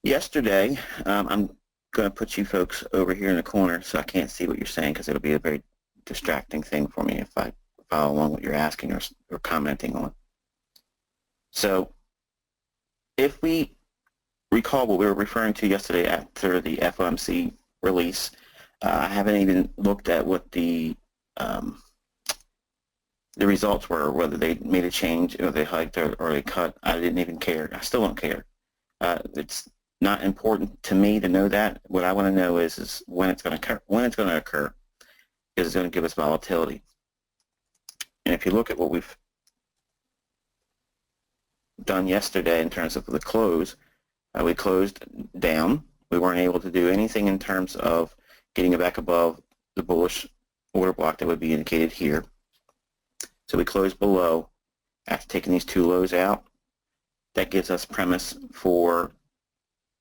Yesterday, I'm going to put you folks over here in the corner so I can't see what you're saying because it'll be a very distracting thing for me if I follow along what you're asking or commenting on. So if we recall what we were referring to yesterday after the FOMC release, I haven't even looked at what the results were, whether they made a change or they hiked or they cut. I didn't even care. I still don't care. It's not important to me to know that. What I want to know is when it's going to occur. When it's going to occur, because it's going to give us volatility. And if you look at what we've done yesterday in terms of the close, we closed down. We weren't able to do anything in terms of getting it back above the bullish order block that would be indicated here. So we closed below after taking these two lows out. That gives us premise for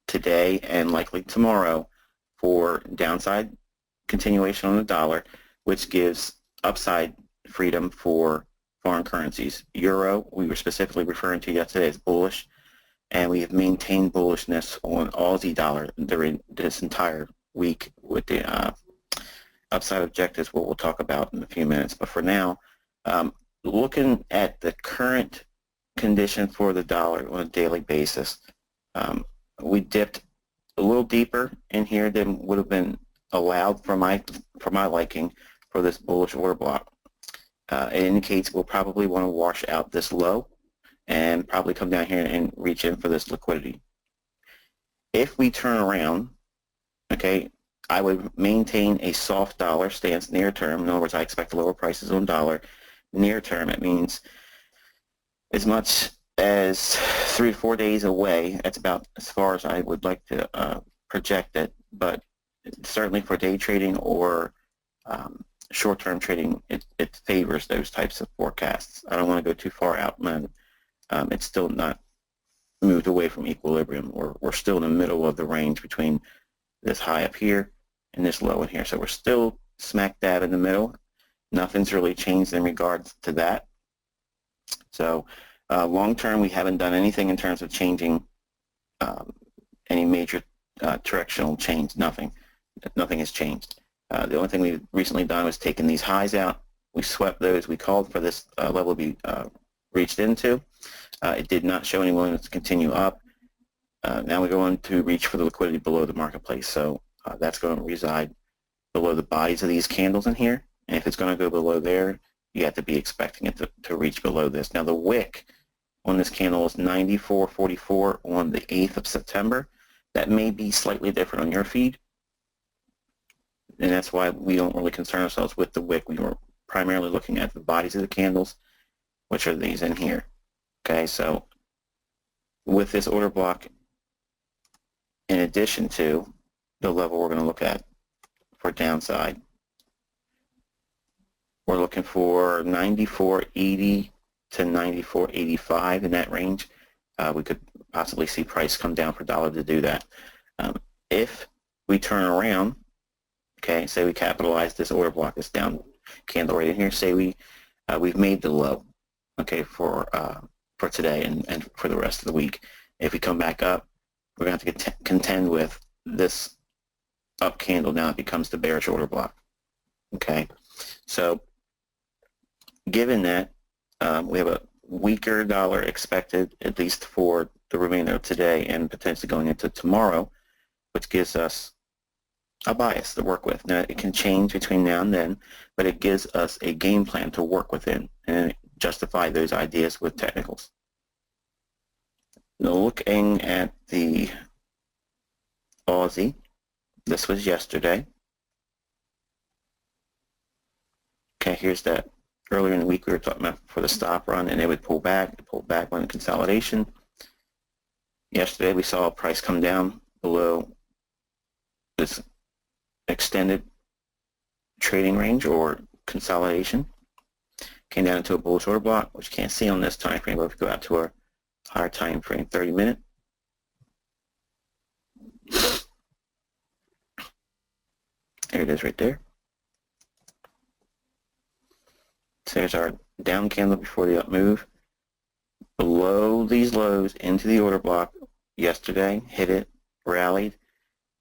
today and likely tomorrow for downside continuation on the dollar, which gives upside freedom for foreign currencies. Euro, we were specifically referring to yesterday as bullish, and we have maintained bullishness on Aussie dollar during this entire week with the upside objectives, what we'll talk about in a few minutes. But for now, looking at the current condition for the dollar on a daily basis, we dipped a little deeper in here than would have been allowed for my liking for this bullish order block. It indicates we'll probably want to wash out this low and probably come down here and reach in for this liquidity. If we turn around, okay, I would maintain a soft dollar stance near term. In other words, I expect lower prices on dollar. Near term, it means as much as 3 to 4 days away. That's about as far as I would like to project it, but certainly for day trading or short-term trading, it favors those types of forecasts. I don't want to go too far out when it's still not moved away from equilibrium, or we're still in the middle of the range between this high up here and this low in here. So we're still smack dab in the middle. Nothing's really changed in regards to that. So long term, we haven't done anything in terms of changing any major directional change. Nothing has changed. The only thing we've recently done was taken these highs out. We swept those. We called for this level to be reached into. It did not show any willingness to continue up. Now we're going to reach for the liquidity below the marketplace. So that's going to reside below the bodies of these candles in here. And if it's going to go below there, you have to be expecting it to reach below this. Now the wick on this candle is 94.44 on the 8th of September. That may be slightly different on your feed. And that's why we don't really concern ourselves with the wick. We were primarily looking at the bodies of the candles, which are these in here. Okay, so with this order block, in addition to the level we're going to look at for downside, we're looking for 94.80 to 94.85 in that range. We could possibly see price come down for dollar to do that. If we turn around, okay, say we capitalize this order block, this down candle right in here, say we've made the low, okay, for today and for the rest of the week. If we come back up, we're going to have to contend with this up candle. Now it becomes the bearish order block. Okay, so given that we have a weaker dollar expected, at least for the remainder of today and potentially going into tomorrow, which gives us a bias to work with. Now it can change between now and then, but it gives us a game plan to work within and justify those ideas with technicals. Now looking at the Aussie, this was yesterday. Okay, here's that. Earlier in the week we were talking about for the stop run, and it would pull back on consolidation. Yesterday we saw a price come down below this extended trading range or consolidation. Came down into a bullish order block, which you can't see on this time frame, but if we go out to our higher time frame, 30-minute. There it is right there. So there's our down candle before the up move. Below these lows into the order block yesterday, hit it, rallied,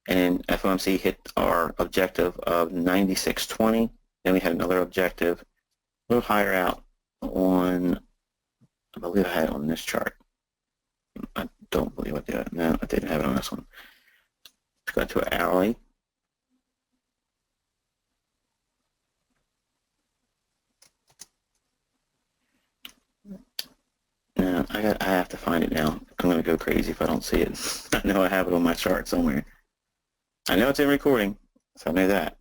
and FOMC hit our objective of 96.20. Then we had another objective a little higher out on, I believe I had it on this chart. I don't believe I did. No, I didn't have it on this one. Let's go to an hourly. Now, I have to find it now. I'm going to go crazy if I don't see it. I know I have it on my chart somewhere. I know it's in recording, so I know that.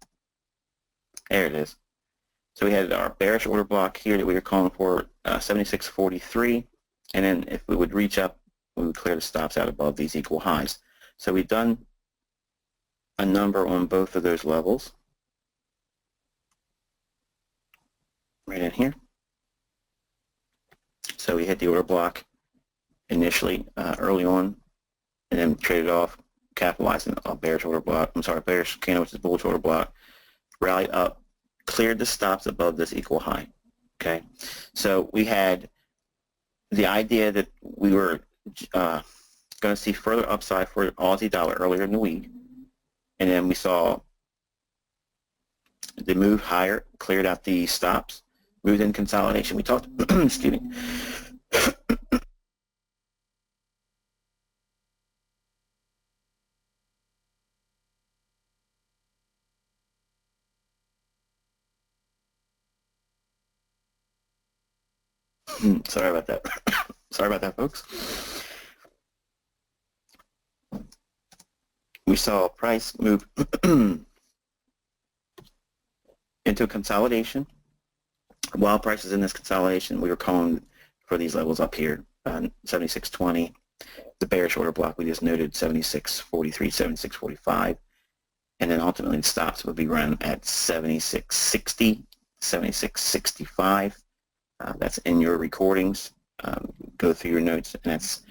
There it is. So we had our bearish order block here that we were calling for 76.43, and then if we would reach up, we would clear the stops out above these equal highs. So we've done a number on both of those levels. Right in here. So we hit the order block initially early on, and then traded off, capitalizing a bearish order block. I'm sorry, bearish candle, which is bullish order block, rallied up, cleared the stops above this equal high. Okay, so we had the idea that we were going to see further upside for Aussie dollar earlier in the week, and then we saw the move higher, cleared out the stops, moved in consolidation. We talked, excuse me. Sorry about that. Sorry about that, folks. We saw price move into consolidation. While price is in this consolidation, we were calling for these levels up here, 76.20. The bearish order block we just noted, 76.43, 76.45. And then ultimately the stops would be run at 76.60, 76.65. That's in your recordings. Go through your notes, and that's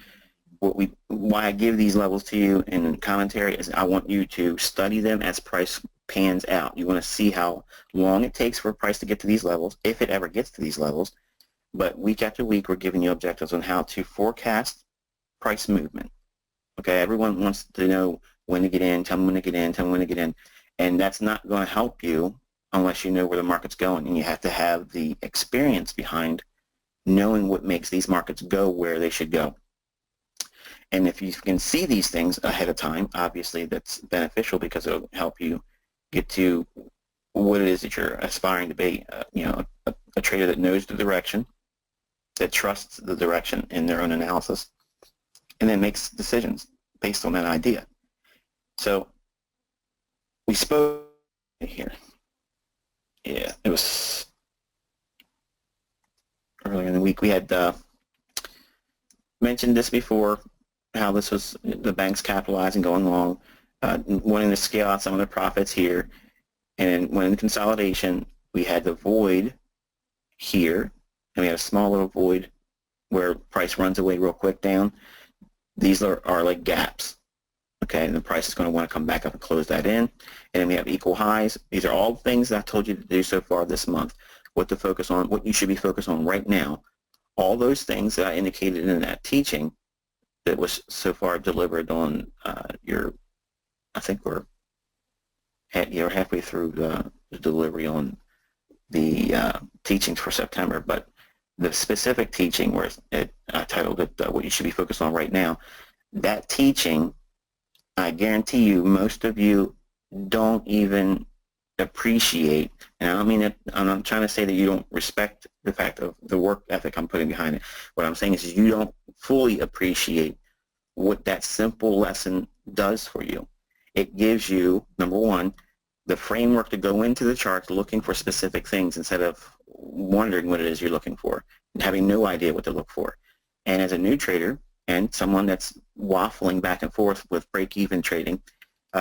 why I give these levels to you in commentary is I want you to study them as price pans out. You want to see how long it takes for a price to get to these levels, if it ever gets to these levels. But week after week, we're giving you objectives on how to forecast price movement. Okay, everyone wants to know when to get in, tell them when to get in, tell them when to get in, and that's not going to help you unless you know where the market's going, and you have to have the experience behind knowing what makes these markets go where they should go. And if you can see these things ahead of time, obviously that's beneficial because it'll help you get to what it is that you're aspiring to be. A trader that knows the direction, that trusts the direction in their own analysis, and then makes decisions based on that idea. So we spoke here. Yeah, it was earlier in the week. We had mentioned this before, how this was the banks capitalizing, going long, wanting to scale out some of the profits here. And when in consolidation, we had the void here, and we had a small little void where price runs away real quick down. These are like gaps. Okay, and the price is going to want to come back up and close that in. And then we have equal highs. These are all things that I told you to do so far this month, what to focus on, what you should be focused on right now. All those things that I indicated in that teaching that was so far delivered on I think you're halfway through the delivery on the teachings for September, but the specific teaching where I titled it what you should be focused on right now, that teaching, I guarantee you, most of you don't even appreciate, and I don't mean that, I'm not trying to say that you don't respect the fact of the work ethic I'm putting behind it. What I'm saying is you don't fully appreciate what that simple lesson does for you. It gives you, number one, the framework to go into the charts looking for specific things instead of wondering what it is you're looking for and having no idea what to look for. And as a new trader and someone that's waffling back and forth with break-even trading,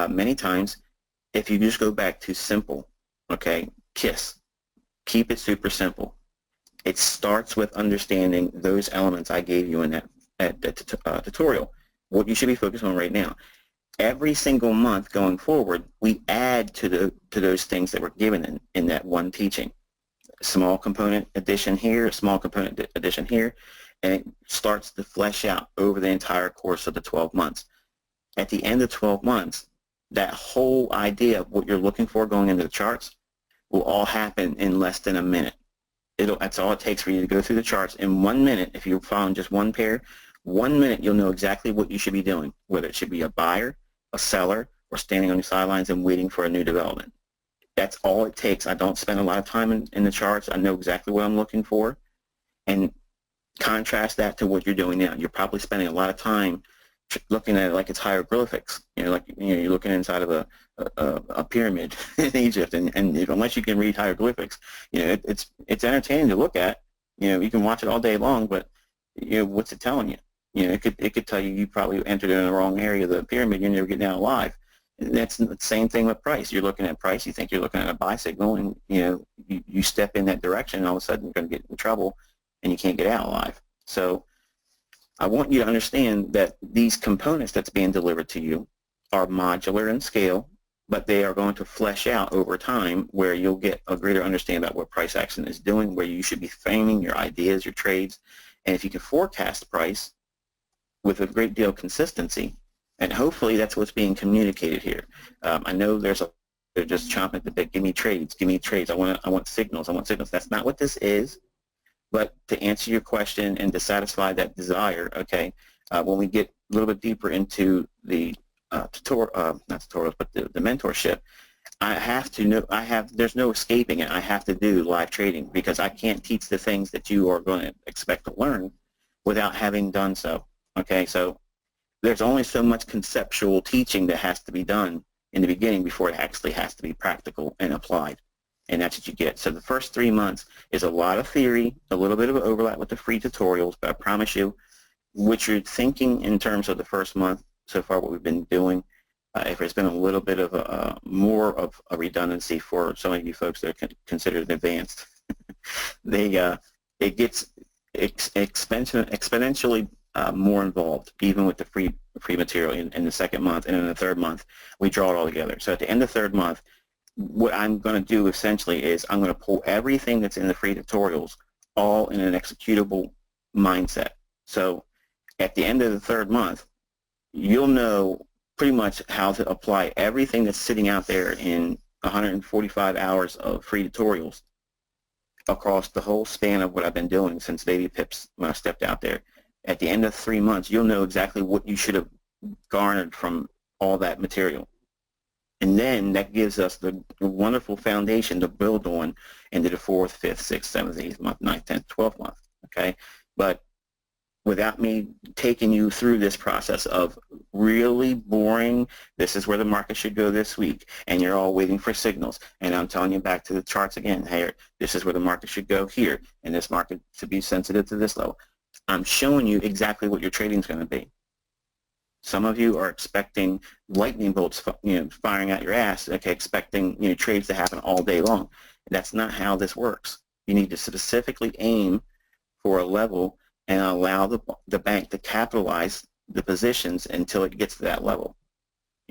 many times, if you just go back to simple, okay, KISS, keep it super simple. It starts with understanding those elements I gave you in that tutorial, what you should be focused on right now. Every single month going forward, we add to those things that were given in that one teaching. Small component addition here, a small component addition here, and it starts to flesh out over the entire course of the 12 months. at the end of 12 months, that whole idea of what you're looking for going into the charts will all happen in less than a minute. That's all it takes for you to go through the charts in 1 minute. If you're following just one pair, 1 minute you'll know exactly what you should be doing, whether it should be a buyer, a seller, or standing on the sidelines and waiting for a new development. That's all it takes. I don't spend a lot of time in the charts. I know exactly what I'm looking for. And contrast that to what you're doing now. You're probably spending a lot of time looking at it like it's hieroglyphics. You're looking inside of a pyramid in Egypt, and unless you can read hieroglyphics, it's entertaining to look at. You can watch it all day long, but what's it telling you? It could tell you probably entered in the wrong area of the pyramid. You're never getting out alive. And that's the same thing with price. You're looking at price. You think you're looking at a buy signal, and you step in that direction, and all of a sudden you're going to get in trouble, and you can't get out alive. So I want you to understand that these components that's being delivered to you are modular in scale, but they are going to flesh out over time where you'll get a greater understanding about what price action is doing, where you should be framing your ideas, your trades, and if you can forecast price with a great deal of consistency, and hopefully that's what's being communicated here. I know they're just chomping at the bit. Give me trades. Give me trades. I want signals. I want signals. That's not what this is. But to answer your question and to satisfy that desire, okay, when we get a little bit deeper into the not tutorials, but the mentorship, I have to know. There's no escaping it. I have to do live trading because I can't teach the things that you are going to expect to learn without having done so. Okay, so there's only so much conceptual teaching that has to be done in the beginning before it actually has to be practical and applied. And that's what you get. So the first 3 months is a lot of theory, a little bit of overlap with the free tutorials, but I promise you, what you're thinking in terms of the first month so far, what we've been doing, if there's been a little bit of more of a redundancy for some of you folks that are considered advanced, it gets exponentially more involved, even with the free material in the second month, and in the third month, we draw it all together. So at the end of the third month, what I'm going to do essentially is I'm going to pull everything that's in the free tutorials all in an executable mindset. So at the end of the third month, you'll know pretty much how to apply everything that's sitting out there in 145 hours of free tutorials across the whole span of what I've been doing since Baby Pips when I stepped out there. At the end of 3 months, you'll know exactly what you should have garnered from all that material. And then that gives us the wonderful foundation to build on into the 4th, 5th, 6th, 7th, 8th month, 9th, 10th, 12th month, okay? But without me taking you through this process of really boring, this is where the market should go this week, and you're all waiting for signals, and I'm telling you back to the charts again, hey, this is where the market should go here, and this market should be sensitive to this level. I'm showing you exactly what your trading is going to be. Some of you are expecting lightning bolts, firing out your ass, okay, expecting trades to happen all day long. That's not how this works. You need to specifically aim for a level and allow the bank to capitalize the positions until it gets to that level.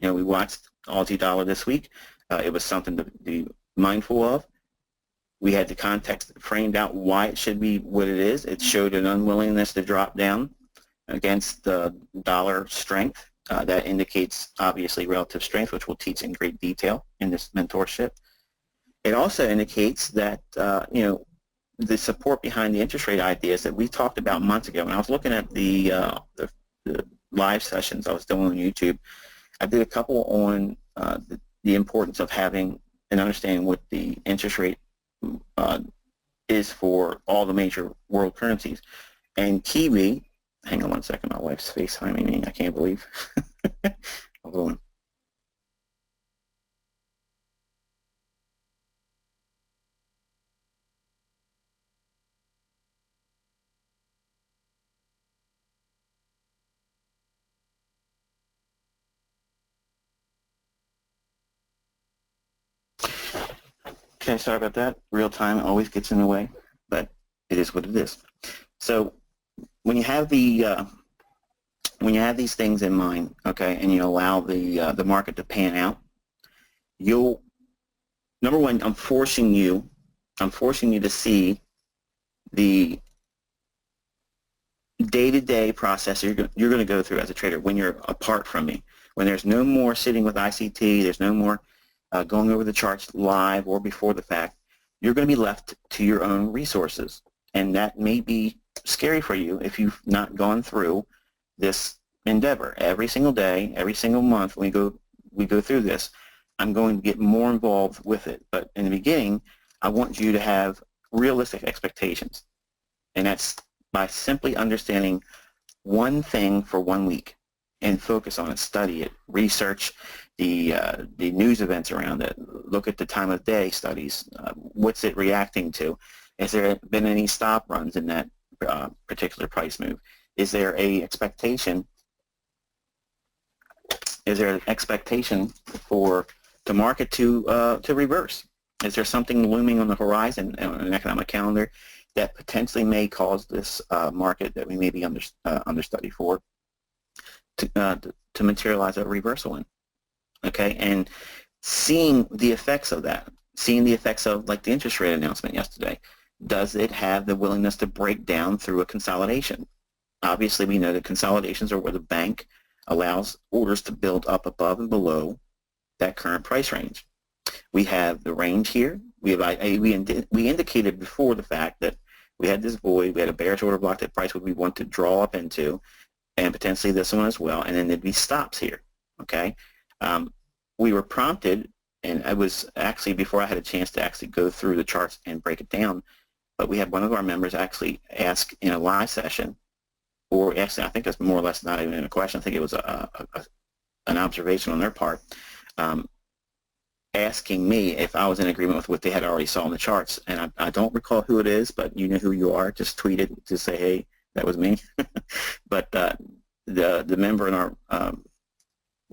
We watched Aussie dollar this week. It was something to be mindful of. We had the context framed out why it should be what it is. It showed an unwillingness to drop down against the dollar strength. That indicates obviously relative strength, which we'll teach in great detail in this mentorship. It also indicates that the support behind the interest rate ideas that we talked about months ago. When I was looking at the live sessions I was doing on YouTube, I did a couple on the importance of having and understanding what the interest rate is for all the major world currencies. And Kiwi, hang on one second, my wife's FaceTiming me, I can't believe. Hold on. Okay, sorry about that. Real time always gets in the way, but it is what it is. So when you have these things in mind, okay, and you allow the market to pan out, you'll, number one, I'm forcing you to see the day-to-day process you're going to go through as a trader when you're apart from me. when there's no more sitting with ICT, there's no more going over the charts live or before the fact, you're going to be left to your own resources. And that may be scary for you if you've not gone through this endeavor. Every single day, every single month when we go through this, I'm going to get more involved with it. But in the beginning, I want you to have realistic expectations. And that's by simply understanding one thing for 1 week and focus on it, study it, research the news events around it, look at the time of day studies, what's it reacting to, has there been any stop runs in that particular price move, is there an expectation for the market to reverse? Is there something looming on the horizon on an economic calendar that potentially may cause this market that we may be understudy for to materialize a reversal in? Okay, and seeing the effects of that, seeing the effects of like the interest rate announcement yesterday, does it have the willingness to break down through a consolidation? Obviously, we know that consolidations are where the bank allows orders to build up above and below that current price range. We have the range here. We indicated before the fact that we had this void, we had a bearish order block that price would we want to draw up into, and potentially this one as well, and then there'd be stops here, okay? We were prompted, and I was actually, before I had a chance to actually go through the charts and break it down, but we had one of our members actually ask in a live session, or actually I think that's more or less not even a question, I think it was an observation on their part, asking me if I was in agreement with what they had already saw in the charts. And I don't recall who it is, but you know who you are. Just tweet it to say, hey, that was me. But the member in our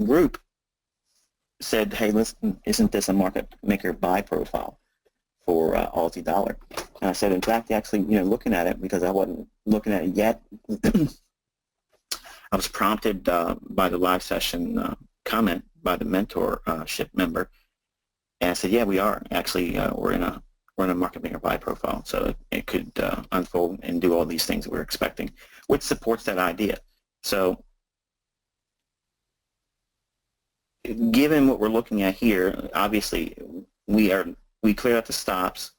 group said, hey, listen, isn't this a market maker buy profile for Aussie dollar? And I said, in fact, actually, looking at it, because I wasn't looking at it yet, I was prompted by the live session comment by the mentorship member, and I said, yeah, we are actually we're in a market maker buy profile, so it could unfold and do all these things that we're expecting, which supports that idea. So given what we're looking at here, obviously we cleared out the stops.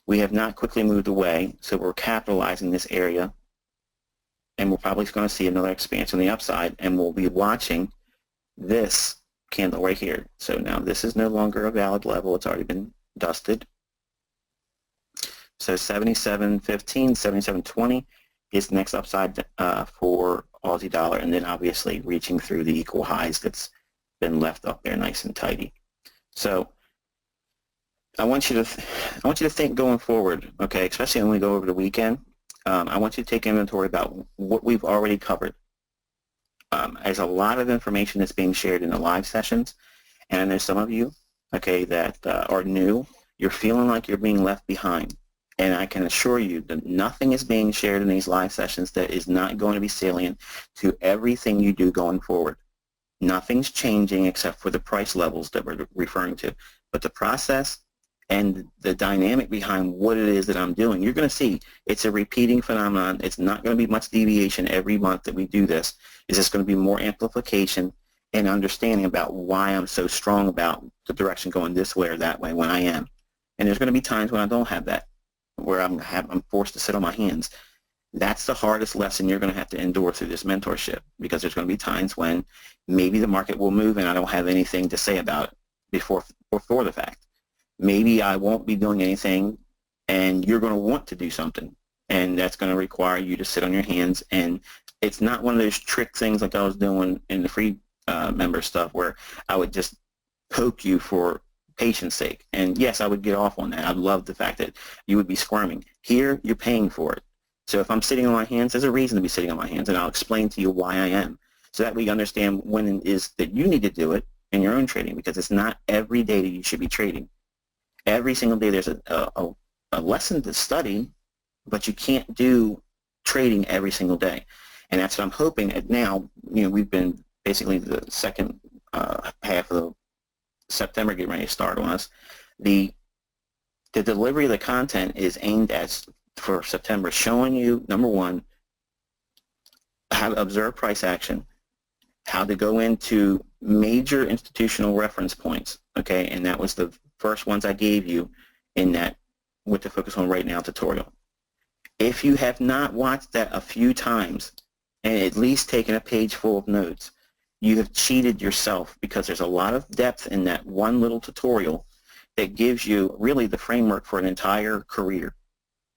We have not quickly moved away, so we're capitalizing this area, and we're probably going to see another expansion on the upside, and we'll be watching this candle right here. So now this is no longer a valid level. It's already been dusted. So 77.15, 77.20 is the next upside for Aussie dollar, and then obviously reaching through the equal highs that's been left up there nice and tidy. So I want you to think going forward, okay, especially when we go over the weekend. I want you to take inventory about what we've already covered. There's a lot of information that's being shared in the live sessions, and there's some of you, okay, that are new. You're feeling like you're being left behind, and I can assure you that nothing is being shared in these live sessions that is not going to be salient to everything you do going forward. Nothing's changing except for the price levels that we're referring to, but the process and the dynamic behind what it is that I'm doing, you're going to see it's a repeating phenomenon. It's not going to be much deviation every month that we do this. It's just going to be more amplification and understanding about why I'm so strong about the direction going this way or that way when I am. And there's going to be times when I don't have that, where I'm forced to sit on my hands. That's the hardest lesson you're going to have to endure through this mentorship, because there's going to be times when maybe the market will move and I don't have anything to say about it before the fact. Maybe I won't be doing anything and you're going to want to do something, and that's going to require you to sit on your hands. And it's not one of those trick things like I was doing in the free member stuff where I would just poke you for patience sake. And yes, I would get off on that. I love the fact that you would be squirming. Here, you're paying for it. So if I'm sitting on my hands, there's a reason to be sitting on my hands, and I'll explain to you why I am, so that we understand when it is that you need to do it in your own trading, because it's not every day that you should be trading. Every single day there's a lesson to study, but you can't do trading every single day. And that's what I'm hoping at now. We've been basically the second half of September getting ready to start on us. The delivery of the content is aimed at, for September, showing you, number one, how to observe price action, how to go into major institutional reference points, okay, and that was the first ones I gave you in that What to Focus on Right Now tutorial. If you have not watched that a few times and at least taken a page full of notes, you have cheated yourself, because there's a lot of depth in that one little tutorial that gives you really the framework for an entire career.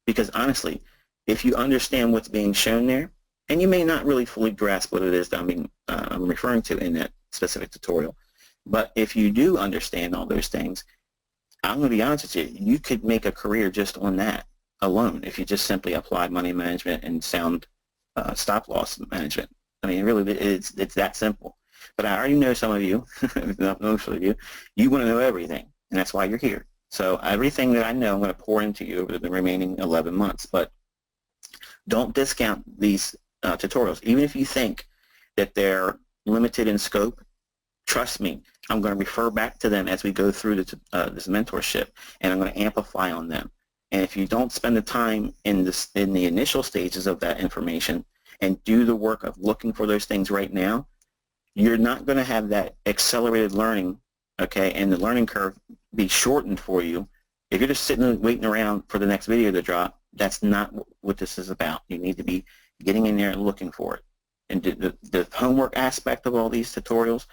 Because honestly, if you understand what's being shown there, and you may not really fully grasp what it is that I'm referring to in that specific tutorial, but if you do understand all those things, I'm going to be honest with you, you could make a career just on that alone if you just simply apply money management and sound stop-loss management. I mean, really, it's that simple. But I already know some of you, not most of you, you want to know everything, and that's why you're here. So everything that I know, I'm going to pour into you over the remaining 11 months. But don't discount these tutorials. Even if you think that they're limited in scope, trust me, I'm going to refer back to them as we go through this mentorship, and I'm going to amplify on them. And if you don't spend the time in the initial stages of that information and do the work of looking for those things right now, you're not going to have that accelerated learning, okay, and the learning curve be shortened for you. If you're just sitting and waiting around for the next video to drop, that's not what this is about. You need to be getting in there and looking for it. And the homework aspect of all these tutorials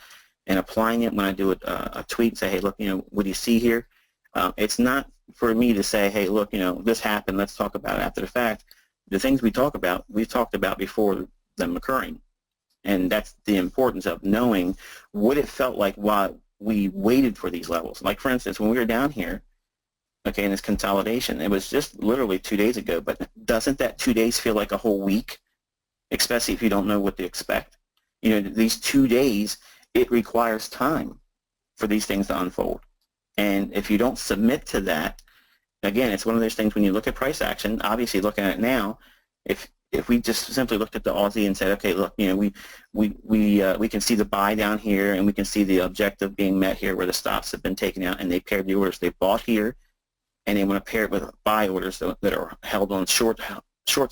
and applying it when I do a tweet, say, hey, look, what do you see here? It's not for me to say, hey, look, this happened, let's talk about it after the fact. The things we talk about, we've talked about before them occurring. And that's the importance of knowing what it felt like while we waited for these levels. Like, for instance, when we were down here, okay, in this consolidation, it was just literally 2 days ago, but doesn't that 2 days feel like a whole week, especially if you don't know what to expect? These 2 days, it requires time for these things to unfold. And if you don't submit to that, again, it's one of those things when you look at price action, obviously looking at it now, if we just simply looked at the Aussie and said, okay, look, we can see the buy down here, and we can see the objective being met here where the stops have been taken out, and they paired the orders they bought here, and they want to pair it with buy orders that are held on short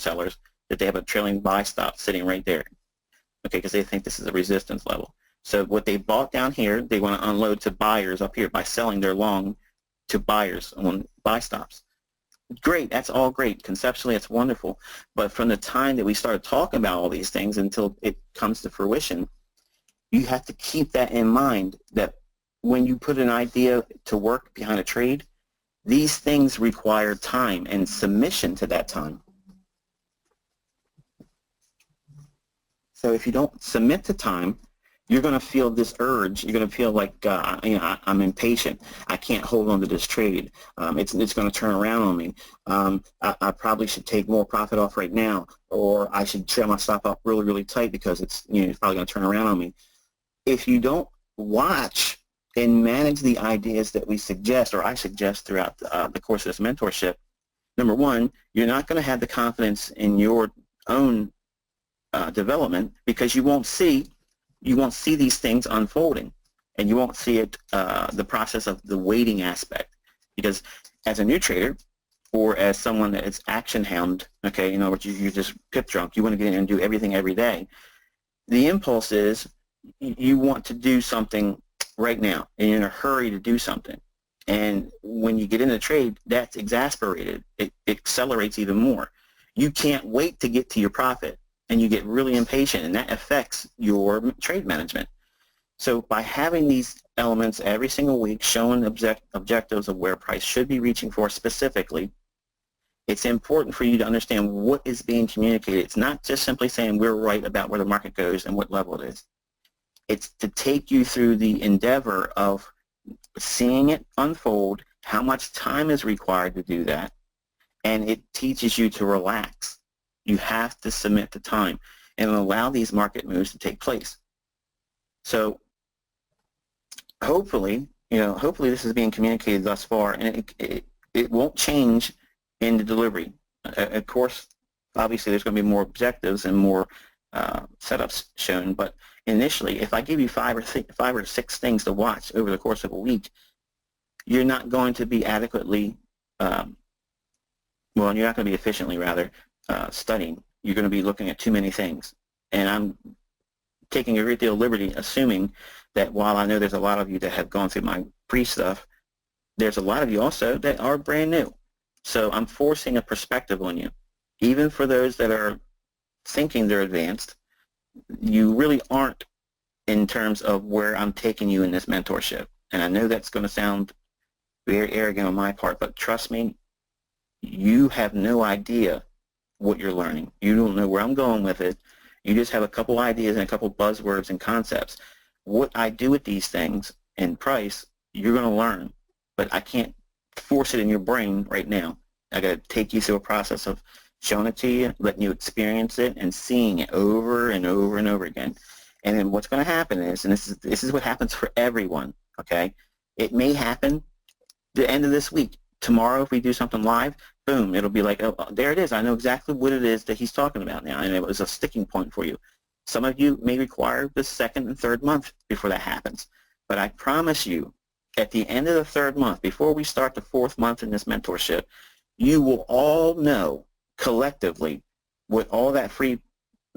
sellers, that they have a trailing buy stop sitting right there, okay, because they think this is a resistance level. So what they bought down here, they want to unload to buyers up here by selling their long to buyers on buy stops. Great, that's all great. Conceptually, it's wonderful. But from the time that we started talking about all these things until it comes to fruition, you have to keep that in mind, that when you put an idea to work behind a trade, these things require time and submission to that time. So if you don't submit to time, you're going to feel this urge. You're going to feel like, I'm impatient. I can't hold on to this trade. It's going to turn around on me. I probably should take more profit off right now, or I should trim my stop up really, really tight because it's probably going to turn around on me. If you don't watch and manage the ideas that we suggest, or I suggest throughout the course of this mentorship, number one, you're not going to have the confidence in your own development, because you won't see these things unfolding, and you won't see it, the process of the waiting aspect. Because as a new trader, or as someone that is action hound, okay, you're just pip drunk, you want to get in and do everything every day, the impulse is you want to do something right now, and you're in a hurry to do something. And when you get in a trade, that's exasperated. It accelerates even more. You can't wait to get to your profit, and you get really impatient, and that affects your trade management. So by having these elements every single week, showing objectives of where price should be reaching for specifically, it's important for you to understand what is being communicated. It's not just simply saying we're right about where the market goes and what level it is. It's to take you through the endeavor of seeing it unfold, how much time is required to do that, and it teaches you to relax. You have to submit to time and allow these market moves to take place. So hopefully this is being communicated thus far, and it won't change in the delivery. Of course, obviously there's going to be more objectives and more setups shown, but initially, if I give you five or six things to watch over the course of a week, you're not going to be adequately, you're not going to be efficiently, rather, studying. You're going to be looking at too many things. And I'm taking a great deal of liberty assuming that while I know there's a lot of you that have gone through my pre-stuff, there's a lot of you also that are brand new. So I'm forcing a perspective on you. Even for those that are thinking they're advanced, you really aren't in terms of where I'm taking you in this mentorship. And I know that's going to sound very arrogant on my part, but trust me, you have no idea what you're learning. You don't know where I'm going with it. You just have a couple ideas and a couple buzzwords and concepts. What I do with these things and price, you're going to learn, but I can't force it in your brain right now. I got to take you through a process of showing it to you, letting you experience it, and seeing it over and over and over again. And then what's going to happen is, and this is what happens for everyone, okay? It may happen the end of this week. Tomorrow, if we do something live, boom, it'll be like, oh, there it is. I know exactly what it is that he's talking about now, and it was a sticking point for you. Some of you may require the second and third month before that happens. But I promise you, at the end of the third month, before we start the fourth month in this mentorship, you will all know collectively what all that free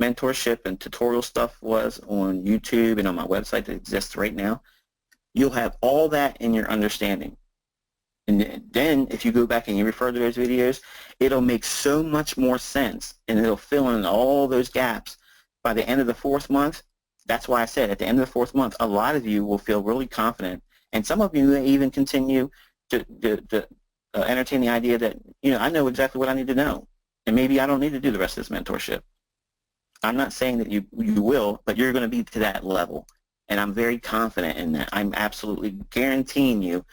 mentorship and tutorial stuff was on YouTube and on my website that exists right now. You'll have all that in your understanding. And then if you go back and you refer to those videos, it'll make so much more sense, and it'll fill in all those gaps. By the end of the fourth month, that's why I said at the end of the fourth month, a lot of you will feel really confident, and some of you may even continue to entertain the idea that, you know, I know exactly what I need to know, and maybe I don't need to do the rest of this mentorship. I'm not saying that you will, but you're going to be to that level, and I'm very confident in that. I'm absolutely guaranteeing you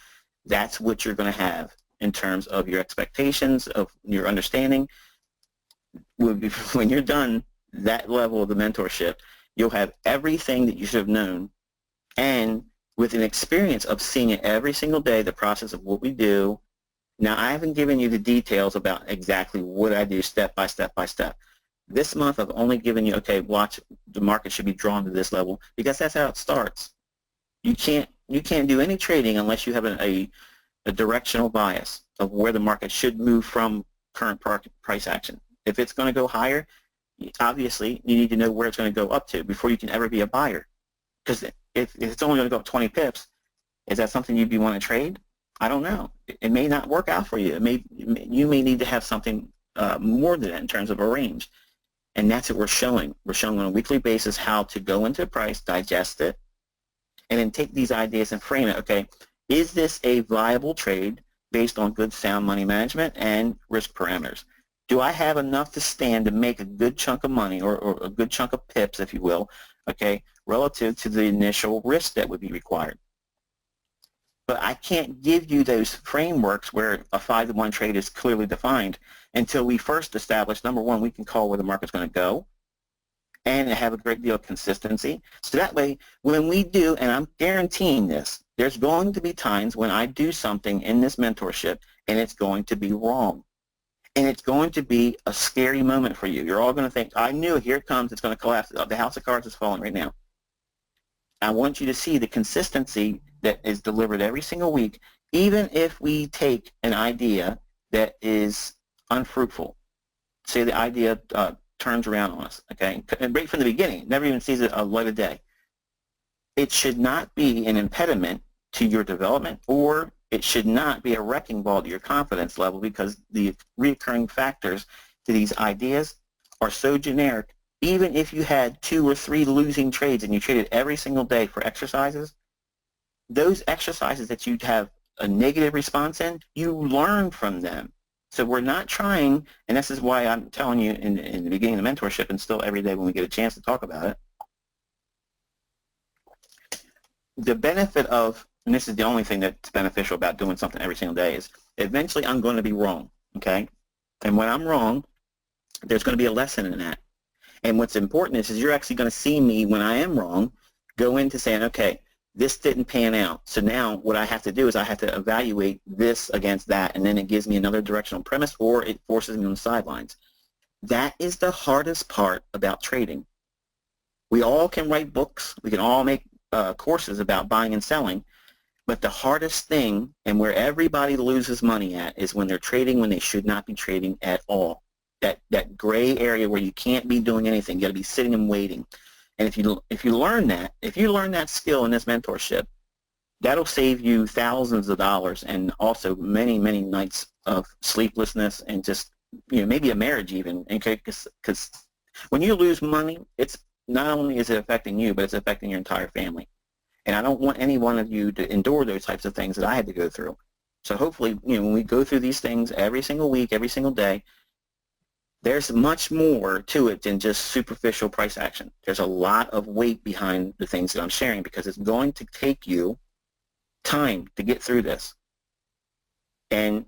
that's what you're going to have in terms of your expectations, of your understanding. When you're done that level of the mentorship, you'll have everything that you should have known, and with an experience of seeing it every single day, the process of what we do. Now, I haven't given you the details about exactly what I do step by step by step. This month, I've only given you, okay, watch, the market should be drawn to this level, because that's how it starts. You can't do any trading unless you have a directional bias of where the market should move from current price action. If it's going to go higher, obviously you need to know where it's going to go up to before you can ever be a buyer. Because if it's only going to go up 20 pips, is that something you'd want to trade? I don't know. It may not work out for you. You may need to have something more than that in terms of a range. And that's what we're showing. We're showing on a weekly basis how to go into a price, digest it, and then take these ideas and frame it. Okay, is this a viable trade based on good sound money management and risk parameters? Do I have enough to stand to make a good chunk of money, or a good chunk of pips, if you will, okay, relative to the initial risk that would be required? But I can't give you those frameworks where a 5-to-1 trade is clearly defined until we first establish, number one, we can call where the market's going to go, and have a great deal of consistency. So that way, when we do, and I'm guaranteeing this, there's going to be times when I do something in this mentorship and it's going to be wrong. And it's going to be a scary moment for you. You're all going to think, I knew it, here it comes, it's going to collapse. The house of cards is falling right now. I want you to see the consistency that is delivered every single week, even if we take an idea that is unfruitful. Say the idea turns around on us, okay? And right from the beginning, never even sees a light of day. It should not be an impediment to your development, or it should not be a wrecking ball to your confidence level, because the recurring factors to these ideas are so generic. Even if you had 2 or 3 losing trades and you traded every single day for exercises, those exercises that you'd have a negative response in, you learn from them. So we're not trying, and this is why I'm telling you in the beginning of the mentorship, and still every day when we get a chance to talk about it, the benefit of, and this is the only thing that's beneficial about doing something every single day, is eventually I'm going to be wrong, okay? And when I'm wrong, there's going to be a lesson in that. And what's important is you're actually going to see me when I am wrong, go into saying, okay, this didn't pan out. So now what I have to do is I have to evaluate this against that, and then it gives me another directional premise, or it forces me on the sidelines. That is the hardest part about trading. We all can write books. We can all make courses about buying and selling. But the hardest thing, and where everybody loses money at, is when they're trading when they should not be trading at all. That gray area where you can't be doing anything. You got to be sitting and waiting. And if you learn that skill in this mentorship, that'll save you thousands of dollars and also many, many nights of sleeplessness and just, maybe a marriage even. Okay, because when you lose money, it's not only is it affecting you, but it's affecting your entire family. And I don't want any one of you to endure those types of things that I had to go through. So hopefully, when we go through these things every single week, every single day, there's much more to it than just superficial price action. There's a lot of weight behind the things that I'm sharing because it's going to take you time to get through this. And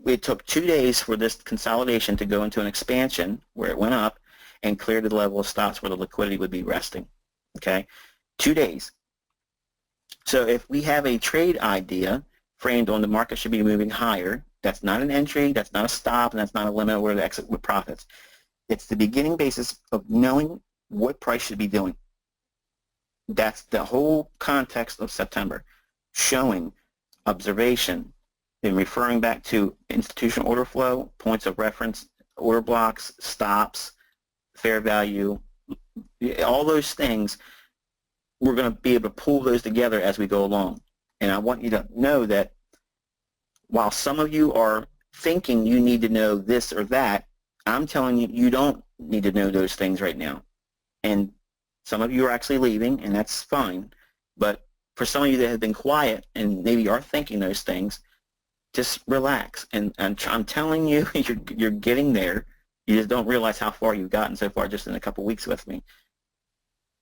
it took 2 days for this consolidation to go into an expansion where it went up and cleared the level of stops where the liquidity would be resting. Okay, 2 days. So if we have a trade idea framed on the market should be moving higher, that's not an entry, that's not a stop, and that's not a limit or to exit with profits. It's the beginning basis of knowing what price should be doing. That's the whole context of September. Showing, observation, then referring back to institutional order flow, points of reference, order blocks, stops, fair value, all those things, we're going to be able to pull those together as we go along. And I want you to know that while some of you are thinking you need to know this or that, I'm telling you, you don't need to know those things right now. And some of you are actually leaving, and that's fine. But for some of you that have been quiet and maybe are thinking those things, just relax. And I'm telling you, you're getting there. You just don't realize how far you've gotten so far just in a couple weeks with me.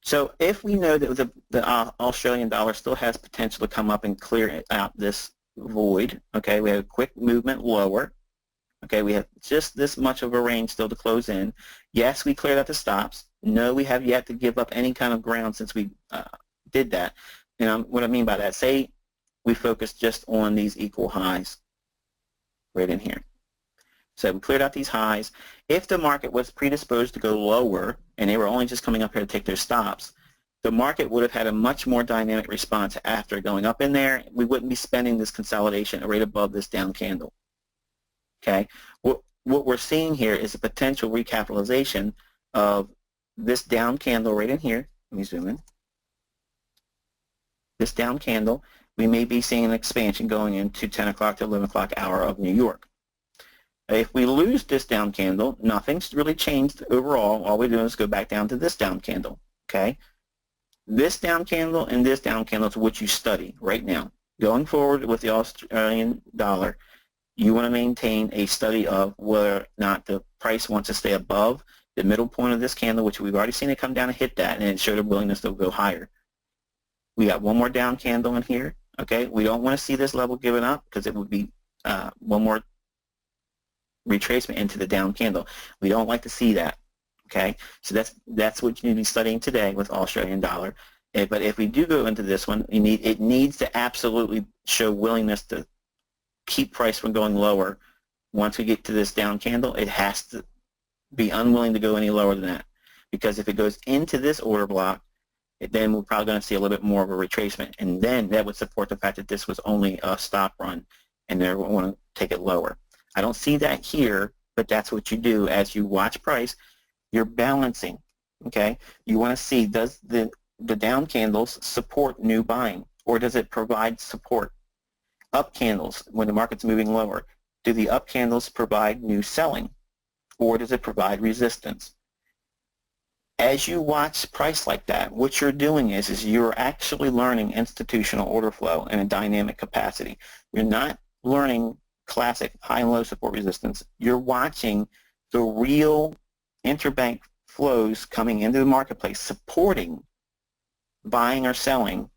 So if we know that the Australian dollar still has potential to come up and clear out this void, okay, we have a quick movement lower, okay, we have just this much of a range still to close in. Yes, we cleared out the stops. No, we have yet to give up any kind of ground since we did that. And what I mean by that, say we focus just on these equal highs right in here. So we cleared out these highs. If the market was predisposed to go lower and they were only just coming up here to take their stops, the market would have had a much more dynamic response after going up in there. We wouldn't be spending this consolidation right above this down candle. Okay, what we're seeing here is a potential recapitalization of this down candle right in here. Let me zoom in. This down candle, we may be seeing an expansion going into 10 o'clock to 11 o'clock hour of New York. If we lose this down candle, nothing's really changed overall. All we're doing is go back down to this down candle. Okay, this down candle and this down candle is what you study right now. Going forward with the Australian dollar, you want to maintain a study of whether or not the price wants to stay above the middle point of this candle, which we've already seen it come down and hit that, and it showed a willingness to go higher. We got one more down candle in here. Okay, we don't want to see this level given up because it would be one more retracement into the down candle. We don't like to see that. Okay, so that's what you need to be studying today with Australian dollar. But if we do go into this one, it needs to absolutely show willingness to keep price from going lower. Once we get to this down candle, it has to be unwilling to go any lower than that. Because if it goes into this order block, then we're probably going to see a little bit more of a retracement. And then that would support the fact that this was only a stop run and they want to take it lower. I don't see that here, but that's what you do as you watch price. You're balancing, okay? You want to see, does the down candles support new buying, or does it provide support? Up candles, when the market's moving lower, do the up candles provide new selling, or does it provide resistance? As you watch price like that, what you're doing is you're actually learning institutional order flow in a dynamic capacity. You're not learning classic high and low support resistance. You're watching the real interbank flows coming into the marketplace supporting buying or selling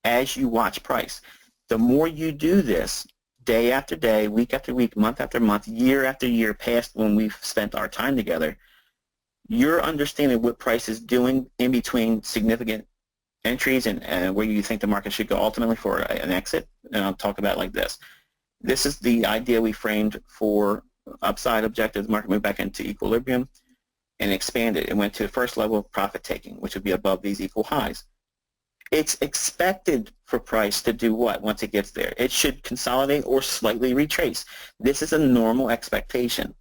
as you watch price. The more you do this day after day, week after week, month after month, year after year past when we've spent our time together, you're understanding what price is doing in between significant entries and where you think the market should go ultimately for an exit. And I'll talk about it like this. This is the idea we framed for upside objectives. The market moved back into equilibrium and expanded. It went to the first level of profit taking, which would be above these equal highs. It's expected for price to do what once it gets there? It should consolidate or slightly retrace. This is a normal expectation.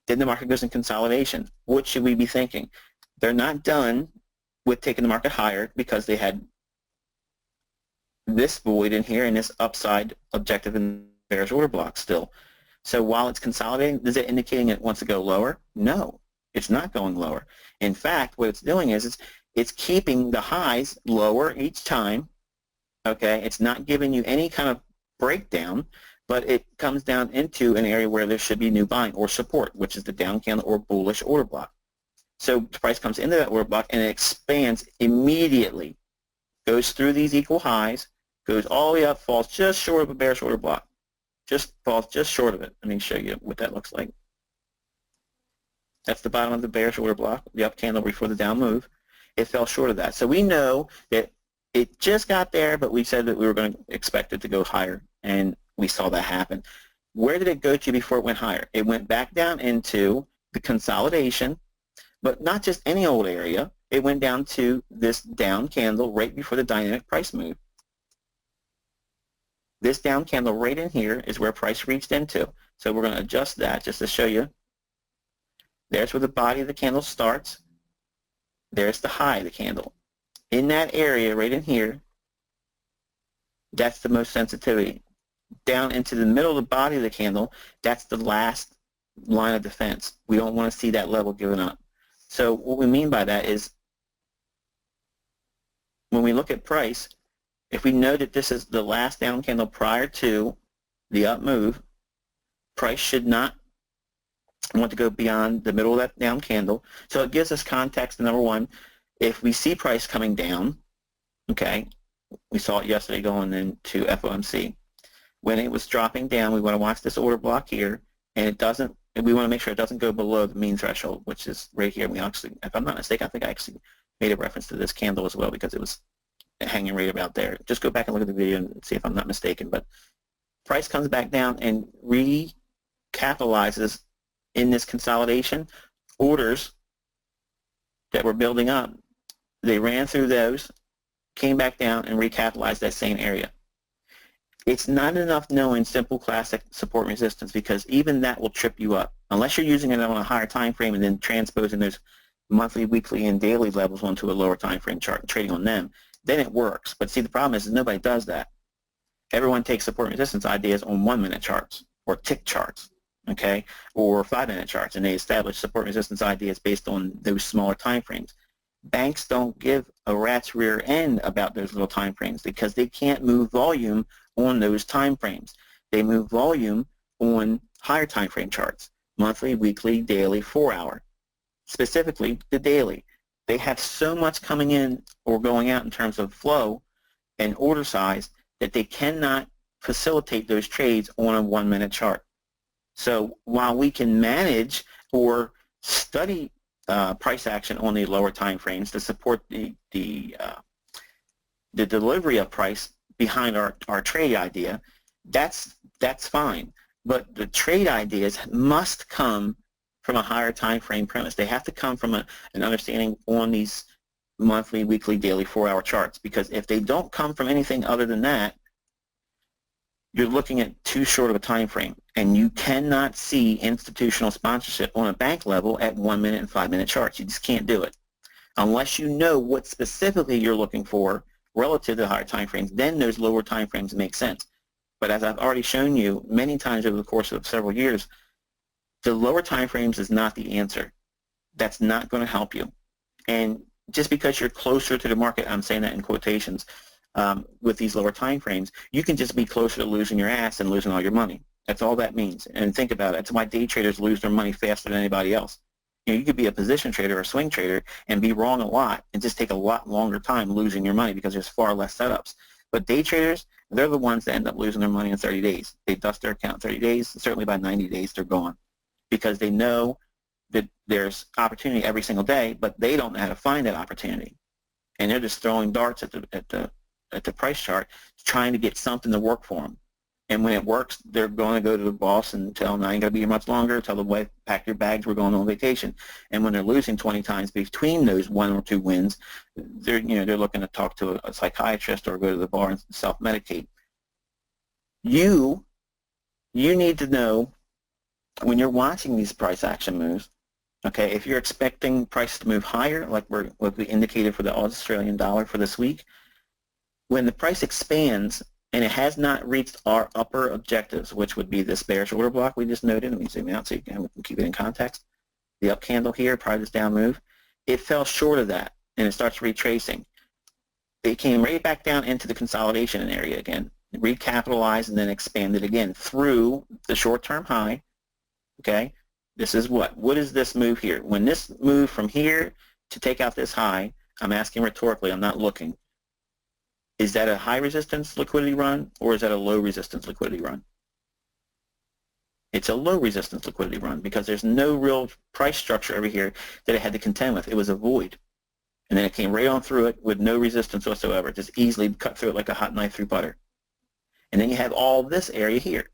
Then the market goes in consolidation. What should we be thinking? They're not done. with taking the market higher because they had this void in here and this upside objective in bearish order block still. So while it's consolidating, is it indicating it wants to go lower? No, it's not going lower. In fact, what it's doing is it's keeping the highs lower each time. Okay, it's not giving you any kind of breakdown, but it comes down into an area where there should be new buying or support, which is the down candle or bullish order block. So the price comes into that order block and it expands immediately, goes through these equal highs, goes all the way up, falls just short of a bearish order block. Just falls just short of it. Let me show you what that looks like. That's the bottom of the bearish order block, the up candle before the down move. It fell short of that. So we know that it just got there, but we said that we were going to expect it to go higher, and we saw that happen. Where did it go to before it went higher? It went back down into the consolidation, but not just any old area. It went down to this down candle right before the dynamic price move. This down candle right in here is where price reached into. So we're going to adjust that just to show you. There's where the body of the candle starts. There's the high of the candle. In that area right in here, that's the most sensitivity. Down into the middle of the body of the candle, that's the last line of defense. We don't want to see that level given up. So what we mean by that is when we look at price, if we know that this is the last down candle prior to the up move, price should not want to go beyond the middle of that down candle. So it gives us context, number one. If we see price coming down, okay, we saw it yesterday going into FOMC. When it was dropping down, we want to watch this order block here, and it doesn't. And we want to make sure it doesn't go below the mean threshold, which is right here. We actually, if I'm not mistaken, I think I actually made a reference to this candle as well because it was hanging right about there. Just go back and look at the video and see if I'm not mistaken. But price comes back down and recapitalizes in this consolidation. Orders that were building up, they ran through those, came back down, and recapitalized that same area. It's not enough knowing simple classic support and resistance because even that will trip you up. Unless you're using it on a higher time frame and then transposing those monthly, weekly, and daily levels onto a lower time frame chart and trading on them, then it works. But see, the problem is nobody does that. Everyone takes support and resistance ideas on 1-minute charts or tick charts, okay, or 5-minute charts, and they establish support and resistance ideas based on those smaller time frames. Banks don't give a rat's rear end about those little time frames because they can't move volume on those time frames. They move volume on higher time frame charts, monthly, weekly, daily, 4-hour. Specifically, the daily. They have so much coming in or going out in terms of flow and order size that they cannot facilitate those trades on a 1-minute chart. So while we can manage or study price action on the lower time frames to support the delivery of price behind our trade idea, that's fine. But the trade ideas must come from a higher time frame premise. They have to come from an understanding on these monthly, weekly, daily, 4-hour charts, because if they don't come from anything other than that, you're looking at too short of a time frame, and you cannot see institutional sponsorship on a bank level at 1-minute and 5-minute charts. You just can't do it unless you know what specifically you're looking for relative to the higher time frames. Then those lower time frames make sense. But as I've already shown you many times over the course of several years, the lower time frames is not the answer. That's not going to help you. And just because you're closer to the market, I'm saying that in quotations, with these lower time frames, you can just be closer to losing your ass and losing all your money. That's all that means. And think about it. That's why day traders lose their money faster than anybody else. You know, you could be a position trader or a swing trader and be wrong a lot and just take a lot longer time losing your money because there's far less setups. But day traders, they're the ones that end up losing their money in 30 days. They dust their account in 30 days. Certainly by 90 days, they're gone because they know that there's opportunity every single day, but they don't know how to find that opportunity. And they're just throwing darts at the price chart trying to get something to work for them. And when it works, they're going to go to the boss and tell them, I ain't going to be here much longer. Tell the wife, pack your bags, we're going on vacation. And when they're losing 20 times between those 1 or 2 wins, they're looking to talk to a psychiatrist or go to the bar and self-medicate. You need to know when you're watching these price action moves, Okay, if you're expecting prices to move higher, like what we indicated for the Australian dollar for this week, when the price expands and it has not reached our upper objectives, which would be this bearish order block we just noted, let me zoom out so we can keep it in context. The up candle here, prior to this down move, it fell short of that and it starts retracing. It came right back down into the consolidation area again, recapitalized and then expanded again through the short-term high. Okay, this is what is this move here? When this move from here to take out this high, I'm asking rhetorically, I'm not looking. Is that a high resistance liquidity run or is that a low resistance liquidity run? It's a low resistance liquidity run because there's no real price structure over here that it had to contend with. It was a void. And then it came right on through it with no resistance whatsoever. Just easily cut through it like a hot knife through butter. And then you have all this area here.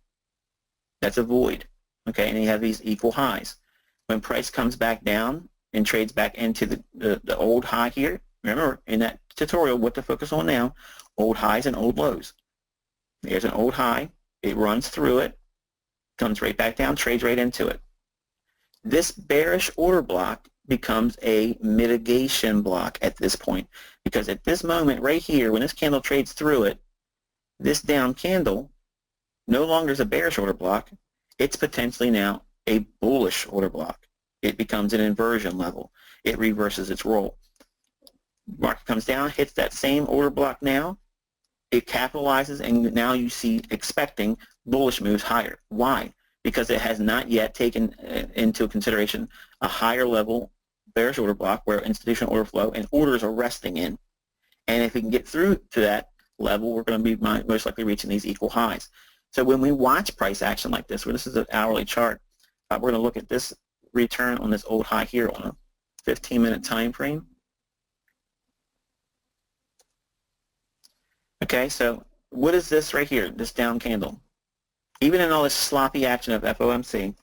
That's a void. Okay, and you have these equal highs. When price comes back down and trades back into the old high here, remember in that tutorial what to focus on now, old highs and old lows. There's an old high, it runs through it, comes right back down, trades right into it. This bearish order block becomes a mitigation block at this point because at this moment right here, when this candle trades through it, this down candle no longer is a bearish order block. It's potentially now a bullish order block. It becomes an inversion level. It reverses its role. Market comes down, hits that same order block now. It capitalizes, and now you see expecting bullish moves higher. Why? Because it has not yet taken into consideration a higher level bearish order block where institutional order flow and orders are resting in. And if we can get through to that level, we're going to be most likely reaching these equal highs. So when we watch price action like this, where this is an hourly chart, we're going to look at this return on this old high here on a 15-minute time frame. Okay, so what is this right here, this down candle? Even in all this sloppy action of FOMC,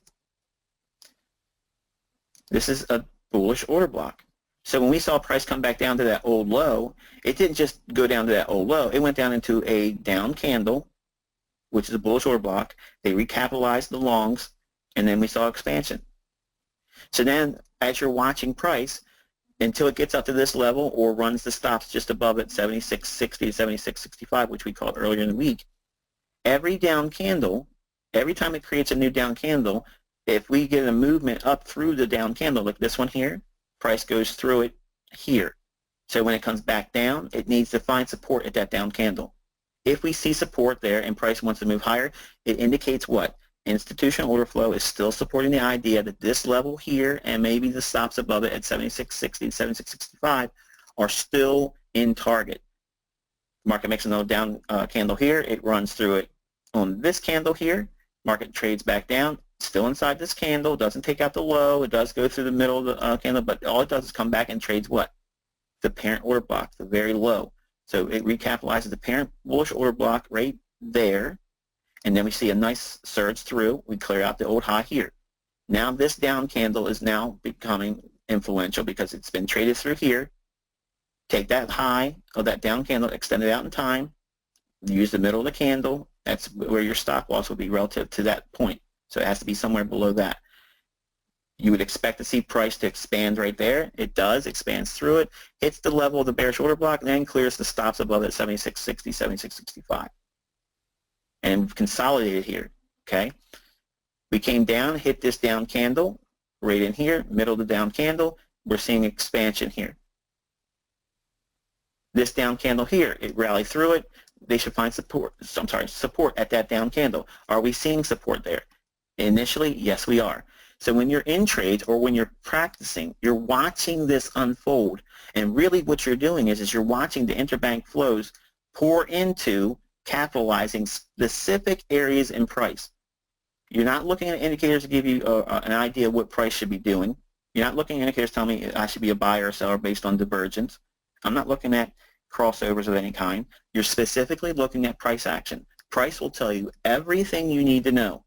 this is a bullish order block. So when we saw price come back down to that old low, it didn't just go down to that old low. It went down into a down candle, which is a bullish order block. They recapitalized the longs, and then we saw expansion. So then, as you're watching price, until it gets up to this level or runs the stops just above it, 76.60 to 76.65, which we called earlier in the week, every down candle, every time it creates a new down candle, if we get a movement up through the down candle, like this one here, price goes through it here. So when it comes back down, it needs to find support at that down candle. If we see support there and price wants to move higher, it indicates what? Institutional order flow is still supporting the idea that this level here and maybe the stops above it at 76.60 to 76.65 are still in target. Market makes another down candle here. It runs through it on this candle here. Market trades back down, still inside this candle, doesn't take out the low. It does go through the middle of the candle, but all it does is come back and trades what? The parent order block, the very low. So it recapitalizes the parent bullish order block right there, and then we see a nice surge through. We clear out the old high here. Now this down candle is now becoming influential because it's been traded through here. Take that high of that down candle, extend it out in time, use the middle of the candle. That's where your stop loss will be relative to that point. So it has to be somewhere below that. You would expect to see price to expand right there. It does, expands through it, hits the level of the bearish order block, and then clears the stops above it, 76.60, 76.65. And we've consolidated here, okay? We came down, hit this down candle right in here, middle of the down candle. We're seeing expansion here. This down candle here, it rallied through it. They should find support, support at that down candle. Are we seeing support there? Initially, yes, we are. So when you're in trades or when you're practicing, you're watching this unfold. And really what you're doing is you're watching the interbank flows pour into capitalizing specific areas in price. You're not looking at indicators to give you an idea of what price should be doing. You're not looking at indicators telling me I should be a buyer or seller based on divergence. I'm not looking at crossovers of any kind. You're specifically looking at price action. Price will tell you everything you need to know,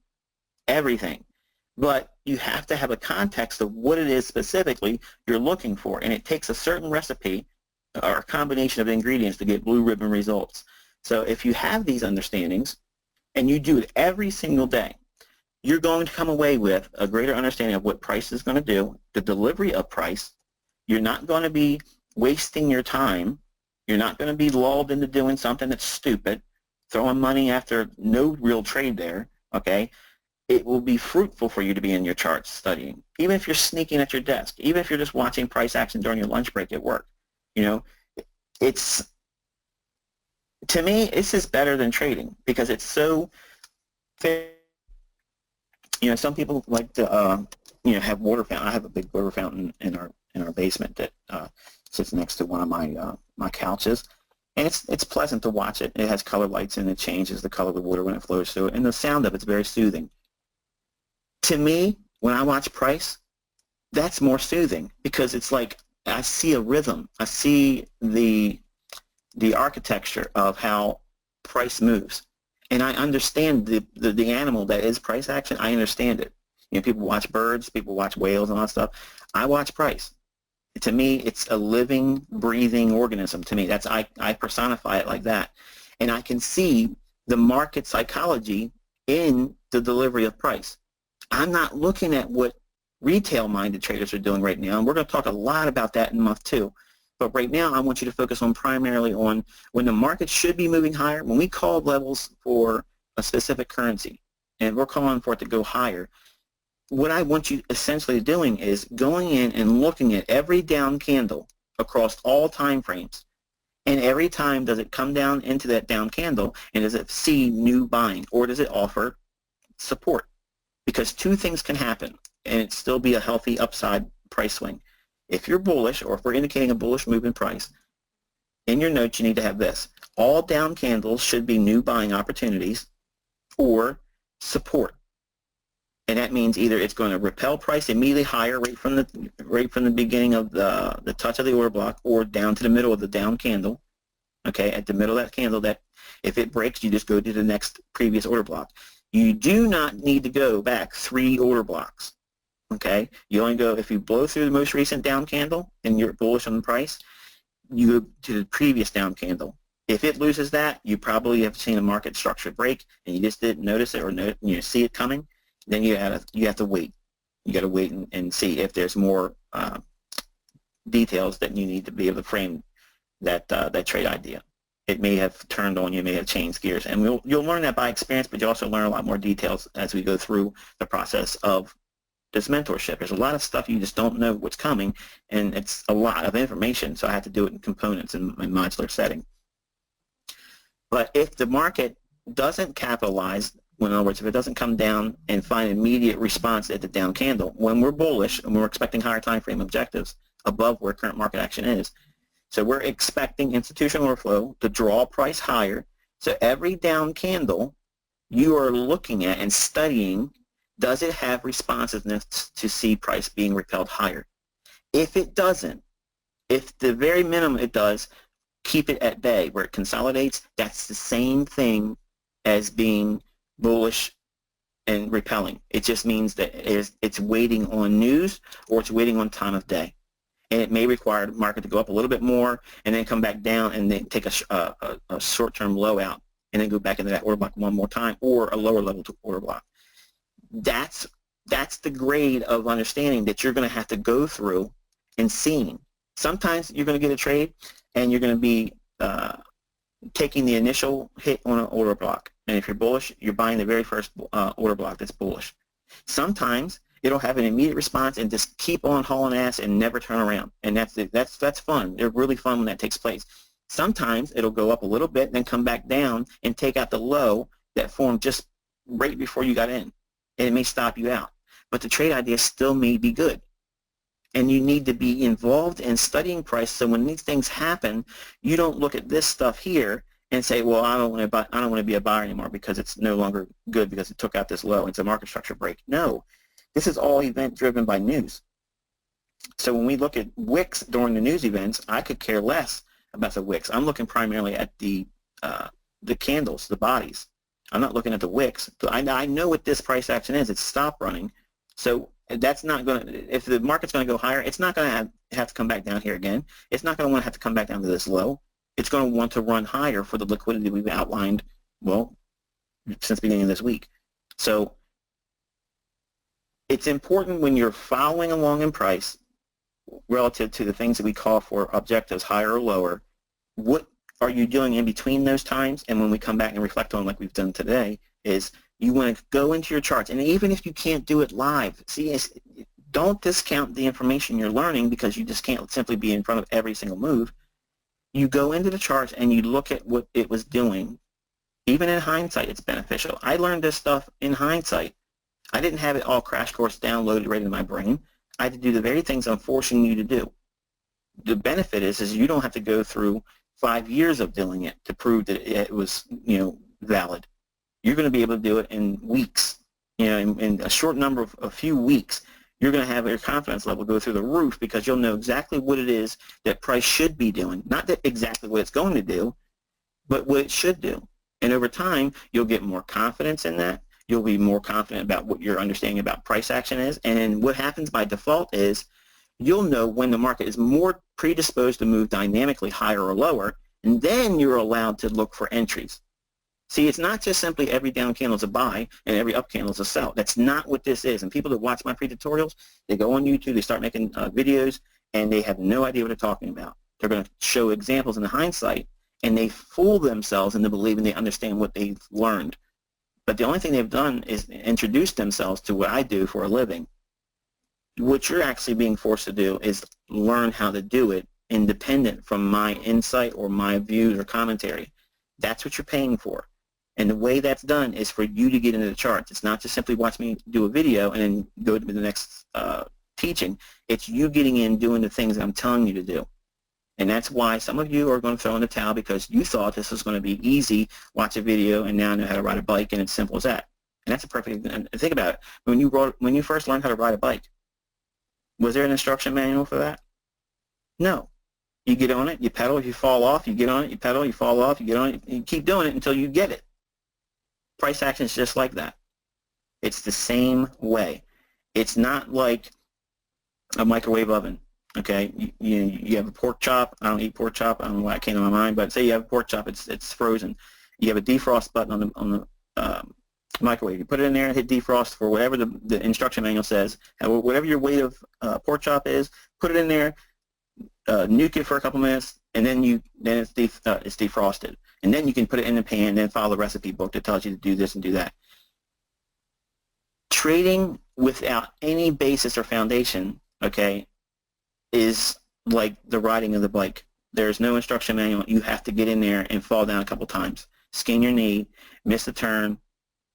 everything. But you have to have a context of what it is specifically you're looking for, and it takes a certain recipe or a combination of ingredients to get blue ribbon results. So if you have these understandings and you do it every single day, you're going to come away with a greater understanding of what price is going to do, the delivery of price. You're not going to be wasting your time. You're not going to be lulled into doing something that's stupid, throwing money after no real trade there, okay? It will be fruitful for you to be in your charts studying, even if you're sneaking at your desk, even if you're just watching price action during your lunch break at work. You know, it's, to me, this is better than trading because it's so fair. You know, some people like to, you know, have water fountain. I have a big water fountain in our basement that sits next to one of my my couches, and it's pleasant to watch it. It has color lights and it changes the color of the water when it flows through it, and the sound of it's very soothing. To me, when I watch price, that's more soothing because it's like I see a rhythm. I see the architecture of how price moves. And I understand the animal that is price action. I understand it. You know, people watch birds, people watch whales and all that stuff. I watch price. To me, it's a living, breathing organism. To me, that's I personify it like that. And I can see the market psychology in the delivery of price. I'm not looking at what retail-minded traders are doing right now, and we're going to talk a lot about that in month 2. But right now, I want you to focus on primarily on when the market should be moving higher. When we call levels for a specific currency, and we're calling for it to go higher, what I want you essentially doing is going in and looking at every down candle across all time frames. And every time, does it come down into that down candle, and does it see new buying, or does it offer support? Because 2 things can happen, and it still be a healthy upside price swing. If you're bullish, or if we're indicating a bullish move in price, in your notes you need to have this. All down candles should be new buying opportunities or support. And that means either it's going to repel price immediately higher right from the beginning of the touch of the order block, or down to the middle of the down candle. Okay, at the middle of that candle, that if it breaks, you just go to the next previous order block. You do not need to go back 3 order blocks. Okay, you only go, if you blow through the most recent down candle and you're bullish on the price, you go to the previous down candle. If it loses that, you probably have seen a market structure break and you just didn't notice it, or see it coming. Then you have to wait. You got to wait and see if there's more details that you need to be able to frame that trade idea. It may have turned on you, may have changed gears, and you'll learn that by experience, but you also learn a lot more details as we go through the process of this mentorship. There's a lot of stuff you just don't know what's coming, and it's a lot of information, so I have to do it in components in modular setting. But if the market doesn't capitalize, in other words, if it doesn't come down and find immediate response at the down candle, when we're bullish and we're expecting higher time frame objectives above where current market action is, so we're expecting institutional order flow to draw price higher. So every down candle you are looking at and studying, does it have responsiveness to see price being repelled higher? If it doesn't, if the very minimum it does, keep it at bay. Where it consolidates, that's the same thing as being bullish and repelling. It just means that it's waiting on news, or it's waiting on time of day. And it may require the market to go up a little bit more and then come back down and then take a short-term low out and then go back into that order block one more time, or a lower level to order block. That's the grade of understanding that you're going to have to go through and seeing. Sometimes you're going to get a trade and you're going to be taking the initial hit on an order block. And if you're bullish, you're buying the very first order block that's bullish. Sometimes it'll have an immediate response and just keep on hauling ass and never turn around. And that's fun. They're really fun when that takes place. Sometimes it'll go up a little bit and then come back down and take out the low that formed just right before you got in. And it may stop you out. But the trade idea still may be good. And you need to be involved in studying price, so when these things happen, you don't look at this stuff here and say, well, I don't want to be a buyer anymore because it's no longer good because it took out this low. It's a market structure break. No, this is all event driven by news. So when we look at wicks during the news events, I could care less about the wicks. I'm looking primarily at the candles, the bodies. I'm not looking at the wicks. I know what this price action is. It's stop running. So that's not going to, if the market's going to go higher, it's not going to have to come back down here again. It's not going to want to have to come back down to this low. It's going to want to run higher for the liquidity we've outlined, well, since the beginning of this week. So It's important when you're following along in price relative to the things that we call for objectives, higher or lower. What are you doing in between those times? And when we come back and reflect on like we've done today, is you want to go into your charts. And even if you can't do it live, see, don't discount the information you're learning because you just can't simply be in front of every single move. You go into the charts and you look at what it was doing. Even in hindsight, it's beneficial. I learned this stuff in hindsight. I didn't have it all crash course downloaded right in my brain. I had to do the very things I'm forcing you to do. The benefit is you don't have to go through 5 years of doing it to prove that it was, valid. You're going to be able to do it in weeks. In a short number of a few weeks, you're going to have your confidence level go through the roof because you'll know exactly what it is that price should be doing. Not that exactly what it's going to do, but what it should do. And over time, you'll get more confidence in that. You'll be more confident about what your understanding about price action is. And what happens by default is you'll know when the market is more predisposed to move dynamically higher or lower, and then you're allowed to look for entries. See, it's not just simply every down candle is a buy and every up candle is a sell. That's not what this is. And people that watch my free tutorials, they go on YouTube, they start making videos, and they have no idea what they're talking about. They're going to show examples in the hindsight, and they fool themselves into believing they understand what they've learned. But the only thing they've done is introduce themselves to what I do for a living. What you're actually being forced to do is learn how to do it independent from my insight or my views or commentary. That's what you're paying for. And the way that's done is for you to get into the charts. It's not just simply watch me do a video and then go to the next teaching. It's you getting in, doing the things that I'm telling you to do. And that's why some of you are going to throw in the towel because you thought this was going to be easy, watch a video, and now I know how to ride a bike, and it's simple as that. And that's a perfect, and think about it. When you first learned how to ride a bike, was there an instruction manual for that? No. You get on it, you pedal, if you fall off, you get on it, you pedal, you fall off, you get on it, you keep doing it until you get it. Price action is just like that. It's the same way. It's not like a microwave oven. Okay, you have a pork chop. I don't eat pork chop. I don't know why it came to my mind, but say you have a pork chop, it's frozen. You have a defrost button on the microwave. You put it in there and hit defrost for whatever the instruction manual says. Whatever your weight of pork chop is, put it in there, nuke it for a couple minutes, and then it's defrosted. And then you can put it in the pan and then follow the recipe book that tells you to do this and do that. Trading without any basis or foundation, okay, is like the riding of the bike. There's no instruction manual. You have to get in there and fall down a couple times, skin your knee, miss the turn,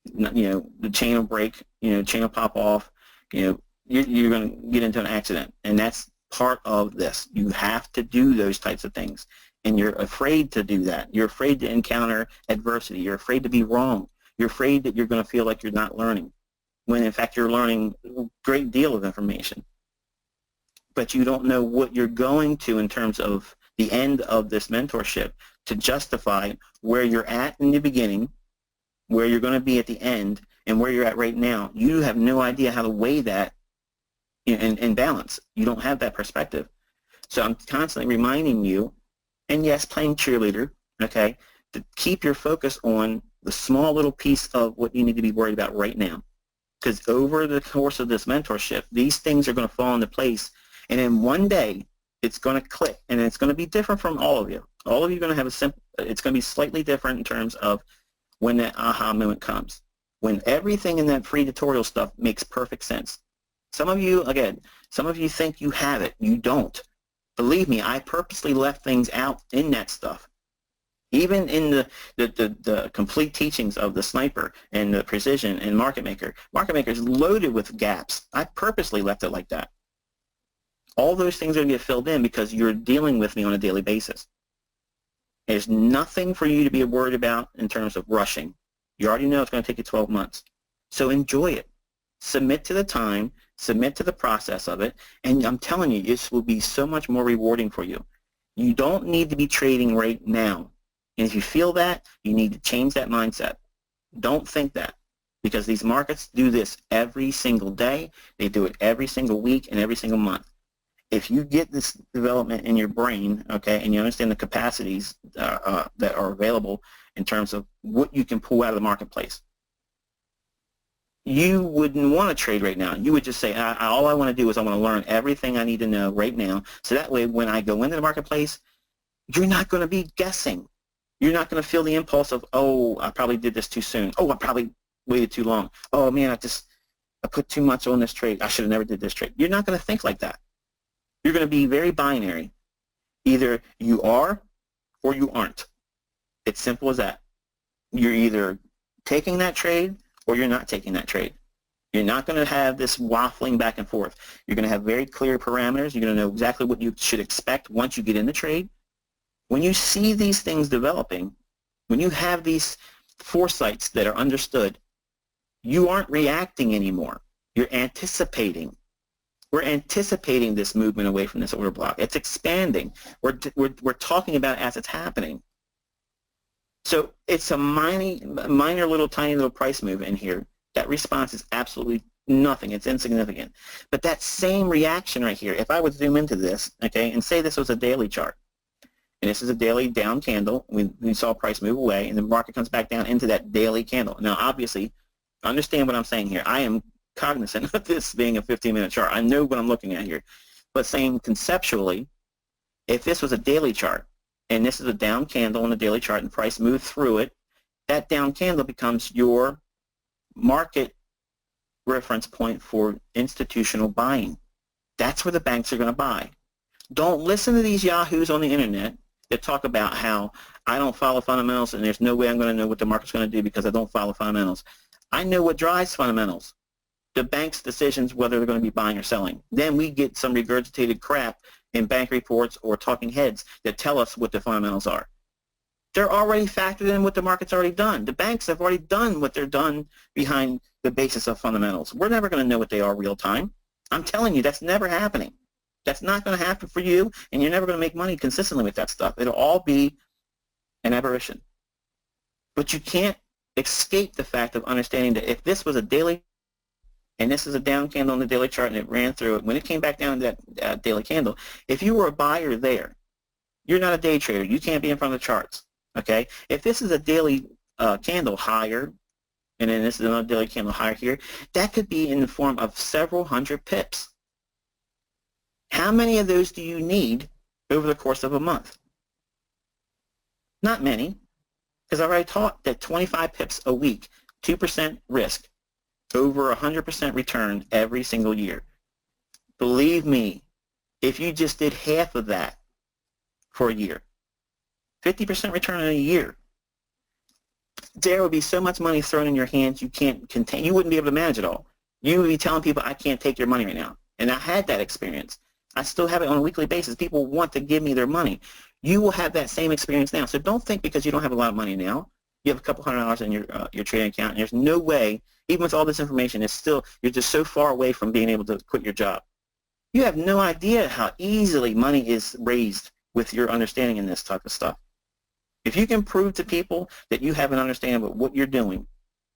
the chain will break, chain will pop off, you're going to get into an accident. And that's part of this. You have to do those types of things. And you're afraid to do that. You're afraid to encounter adversity. You're afraid to be wrong. You're afraid that you're going to feel like you're not learning, when in fact you're learning a great deal of information. But you don't know what you're going to in terms of the end of this mentorship to justify where you're at in the beginning, where you're going to be at the end, and where you're at right now. You have no idea how to weigh that in balance. You don't have that perspective. So I'm constantly reminding you, and yes, playing cheerleader, okay, to keep your focus on the small little piece of what you need to be worried about right now. Because over the course of this mentorship, these things are going to fall into place. And then one day, it's going to click, and it's going to be different from all of you. All of you are going to have it's going to be slightly different in terms of when that aha moment comes. When everything in that free tutorial stuff makes perfect sense. Some of you think you have it. You don't. Believe me, I purposely left things out in that stuff. Even in the complete teachings of the sniper and the precision and market maker is loaded with gaps. I purposely left it like that. All those things are going to get filled in because you're dealing with me on a daily basis. There's nothing for you to be worried about in terms of rushing. You already know it's going to take you 12 months. So enjoy it. Submit to the time, submit to the process of it, and I'm telling you, this will be so much more rewarding for you. You don't need to be trading right now. And if you feel that, you need to change that mindset. Don't think that, because these markets do this every single day. They do it every single week and every single month. If you get this development in your brain, okay, and you understand the capacities that are available in terms of what you can pull out of the marketplace, you wouldn't want to trade right now. You would just say, all I want to do is I want to learn everything I need to know right now. So that way when I go into the marketplace, you're not going to be guessing. You're not going to feel the impulse of, oh, I probably did this too soon. Oh, I probably waited too long. Oh, man, I put too much on this trade. I should have never did this trade. You're not going to think like that. You're going to be very binary. Either you are or you aren't. It's simple as that. You're either taking that trade or you're not taking that trade. You're not going to have this waffling back and forth. You're going to have very clear parameters. You're going to know exactly what you should expect once you get in the trade. When you see these things developing, when you have these foresights that are understood, you aren't reacting anymore. You're anticipating. We're anticipating this movement away from this order block. It's expanding. We're talking about it as it's happening. So it's a minor little tiny little price move in here. That response is absolutely nothing. It's insignificant. But that same reaction right here, if I would zoom into this, okay, and say this was a daily chart, and this is a daily down candle, we saw price move away, and the market comes back down into that daily candle. Now, obviously, understand what I'm saying here. I am cognizant of this being a 15-minute chart. I know what I'm looking at here. But saying conceptually, if this was a daily chart, and this is a down candle on the daily chart, and price moved through it, that down candle becomes your market reference point for institutional buying. That's where the banks are going to buy. Don't listen to these yahoos on the internet that talk about how I don't follow fundamentals and there's no way I'm going to know what the market's going to do because I don't follow fundamentals. I know what drives fundamentals. The bank's decisions whether they're going to be buying or selling. Then we get some regurgitated crap in bank reports or talking heads that tell us what the fundamentals are. They're already factored in what the market's already done. The banks have already done what they're done behind the basis of fundamentals. We're never going to know what they are real time. I'm telling you, that's never happening. That's not going to happen for you, and you're never going to make money consistently with that stuff. It'll all be an aberration. But you can't escape the fact of understanding that if this was a daily, and this is a down candle on the daily chart, and it ran through it, when it came back down to that daily candle, if you were a buyer there, you're not a day trader. You can't be in front of the charts. Okay? If this is a daily candle higher, and then this is another daily candle higher here, that could be in the form of several hundred pips. How many of those do you need over the course of a month? Not many, because I already taught that 25 pips a week, 2% risk, over 100% return every single year. Believe me, if you just did half of that for a year, 50% return in a year, there would be so much money thrown in your hands you can't contain. You wouldn't be able to manage it all. You would be telling people, I can't take your money right now. And I had that experience. I still have it on a weekly basis. People want to give me their money. You will have that same experience now. So don't think because you don't have a lot of money now, you have a couple $100 in your trading account, and there's no way, even with all this information, it's still, you're just so far away from being able to quit your job. You have no idea how easily money is raised with your understanding in this type of stuff. If you can prove to people that you have an understanding of what you're doing,